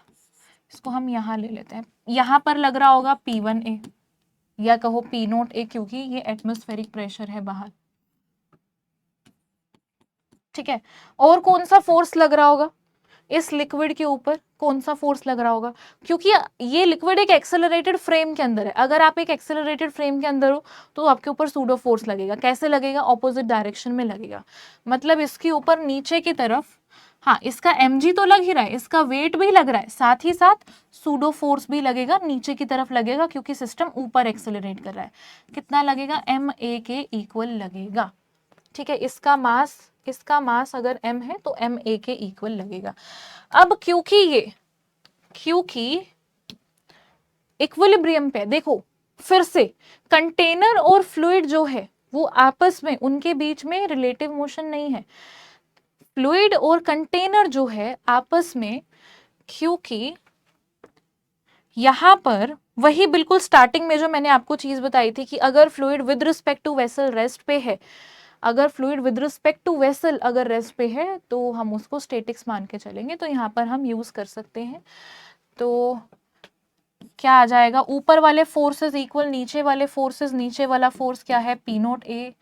इसको हम यहाँ ले लेते हैं। यहाँ पर लग रहा होगा P1A या कहो P0A, क्योंकि ये एटमॉस्फेरिक प्रेशर है बाहर। ठीक है, और कौन सा फोर्स लग रहा होगा इस लिक्विड के ऊपर, कौन सा फोर्स लग रहा होगा, क्योंकि ये लिक्विड एक एक्सेलरेटेड फ्रेम के अंदर है। अगर आप एक एक्सेलरेटेड फ्रेम के अंदर हो तो आपके ऊपर सूडो फोर्स लगेगा। कैसे लगेगा? ऑपोजिट डायरेक्शन में लगेगा, मतलब इसके ऊपर नीचे की तरफ। हाँ, इसका mg तो लग ही रहा है, इसका वेट भी लग रहा है, साथ ही साथ सूडो फोर्स भी लगेगा, नीचे की तरफ लगेगा क्योंकि सिस्टम ऊपर एक्सेलरेट कर रहा है। कितना लगेगा? ma के इक्वल लगेगा। ठीक है, इसका मास अगर m है तो ma के इक्वल लगेगा। अब क्योंकि इक्विलिब्रियम पे देखो, फिर से कंटेनर और फ्लूइड जो है वो आपस में, उनके बीच में रिलेटिव मोशन नहीं है। फ्लूइड और कंटेनर जो है आपस में, क्योंकि यहां पर वही बिल्कुल स्टार्टिंग में जो मैंने आपको चीज बताई थी कि अगर fluid with respect to vessel rest पे है, अगर fluid with respect to vessel अगर रेस्ट पे है तो हम उसको स्टेटिक्स मान के चलेंगे। तो यहाँ पर हम यूज कर सकते हैं। तो क्या आ जाएगा? ऊपर वाले फोर्सेस इक्वल नीचे वाले फोर्सेस, नीचे वाला फोर्स क्या है? P0A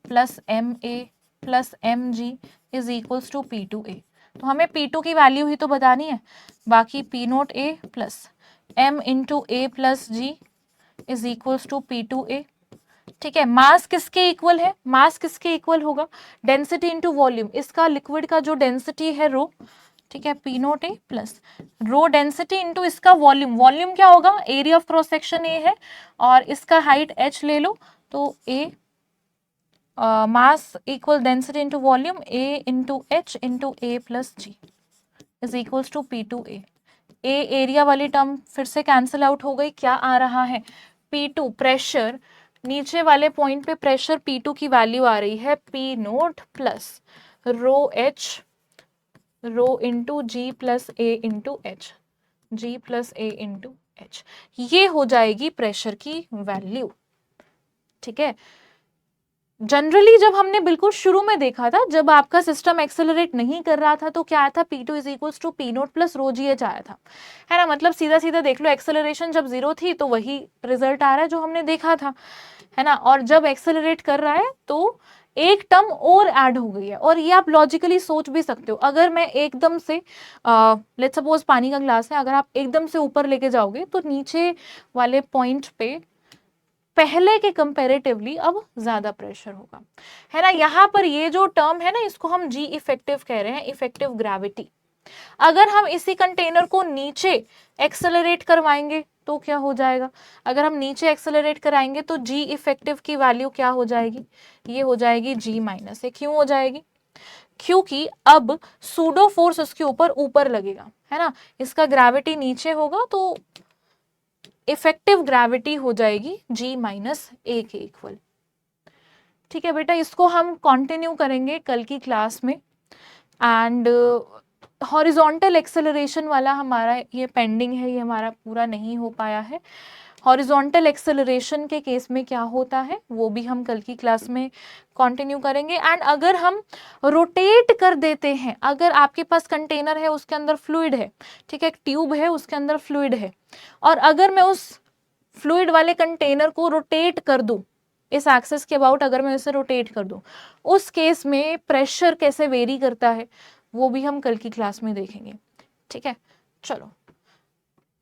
plus ma plus mg is equals to P2A। तो हमें P2 की वैल्यू ही तो बतानी है, बाकी P0A plus m into a plus g is equals to P2A। ठीक है, मास किसके इक्वल है? मास किसके इक्वल होगा? Density into volume. इसका लिक्विड का जो डेंसिटी है रो, ठीक है, P0A plus rho density into इसका वॉल्यूम। वॉल्यूम क्या होगा? Area of cross section A है और इसका हाइट h ले लो, तो A mass equal density into volume, A into h into A plus g is equals to P2A। A area वाली टर्म फिर से कैंसिल आउट हो गई। क्या आ रहा है? P2 प्रेशर, नीचे वाले पॉइंट पे प्रेशर P2 की वैल्यू आ रही है P0 प्लस रो h रो इंटू जी प्लस ए इंटू एच, जी प्लस ए इंटू एच, ये हो जाएगी प्रेशर की वैल्यू। ठीक है, जनरली जब हमने बिल्कुल शुरू में देखा था, जब आपका सिस्टम एक्सेलरेट नहीं कर रहा था तो क्या आया था? P2 is equals to P0 plus rho ji h आया था, है ना। मतलब सीधा सीधा देख लो, एक्सेलरेशन जब जीरो थी तो वही रिजल्ट आ रहा है जो हमने देखा था, है ना। और जब एक्सेलरेट कर रहा है तो एक टर्म और ऐड हो गई है। और ये आप लॉजिकली सोच भी सकते हो, अगर मैं एकदम से लेट्स सपोज पानी का ग्लास है, अगर आप एकदम से ऊपर लेके जाओगे तो नीचे वाले पॉइंट पे पहले के कंपैरेटिवली अब ज्यादा प्रेशर होगा, है ना। यहाँ पर ये जो टर्म है ना, इसको हम जी इफेक्टिव कह रहे हैं, इफेक्टिव ग्रेविटी। अगर हम इसी कंटेनर को नीचे एक्सेलरेट करवाएंगे तो क्या हो जाएगा? अगर हम नीचे एक्सेलरेट कराएंगे तो जी इफेक्टिव की वैल्यू क्या हो जाएगी? ये हो जाएगी G माइनस ए। क्यों हो जाएगी? क्योंकि अब सूडो फोर्स उसके ऊपर ऊपर लगेगा, है ना, इसका ग्रेविटी नीचे होगा तो इफेक्टिव ग्रेविटी हो जाएगी G माइनस ए के इक्वल। ठीक है बेटा, इसको हम कंटिन्यू करेंगे कल की क्लास में। एंड हॉरिजॉन्टल एक्सेलरेशन वाला हमारा ये पेंडिंग है, ये हमारा पूरा नहीं हो पाया है। हॉरिजॉन्टल एक्सेलरेशन के केस में क्या होता है वो भी हम कल की क्लास में कंटिन्यू करेंगे। एंड अगर हम रोटेट कर देते हैं, अगर आपके पास कंटेनर है उसके अंदर फ्लूइड है, ठीक है, एक ट्यूब है उसके अंदर फ्लूइड है, और अगर मैं उस फ्लूइड वाले कंटेनर को रोटेट कर दूं, इस एक्सिस के अबाउट अगर मैं इसे रोटेट कर दूं, उस केस में प्रेशर कैसे वेरी करता है वो भी हम कल की क्लास में देखेंगे। ठीक है, चलो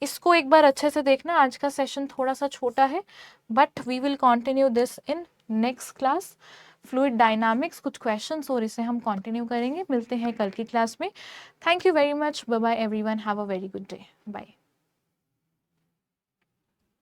इसको एक बार अच्छे से देखना। आज का सेशन थोड़ा सा छोटा है, but we will continue this in next class. Fluid dynamics कुछ क्वेश्चंस और इसे हम कंटिन्यू करेंगे। मिलते हैं कल की क्लास में। Thank you very much, bye bye everyone, have a very good day, bye.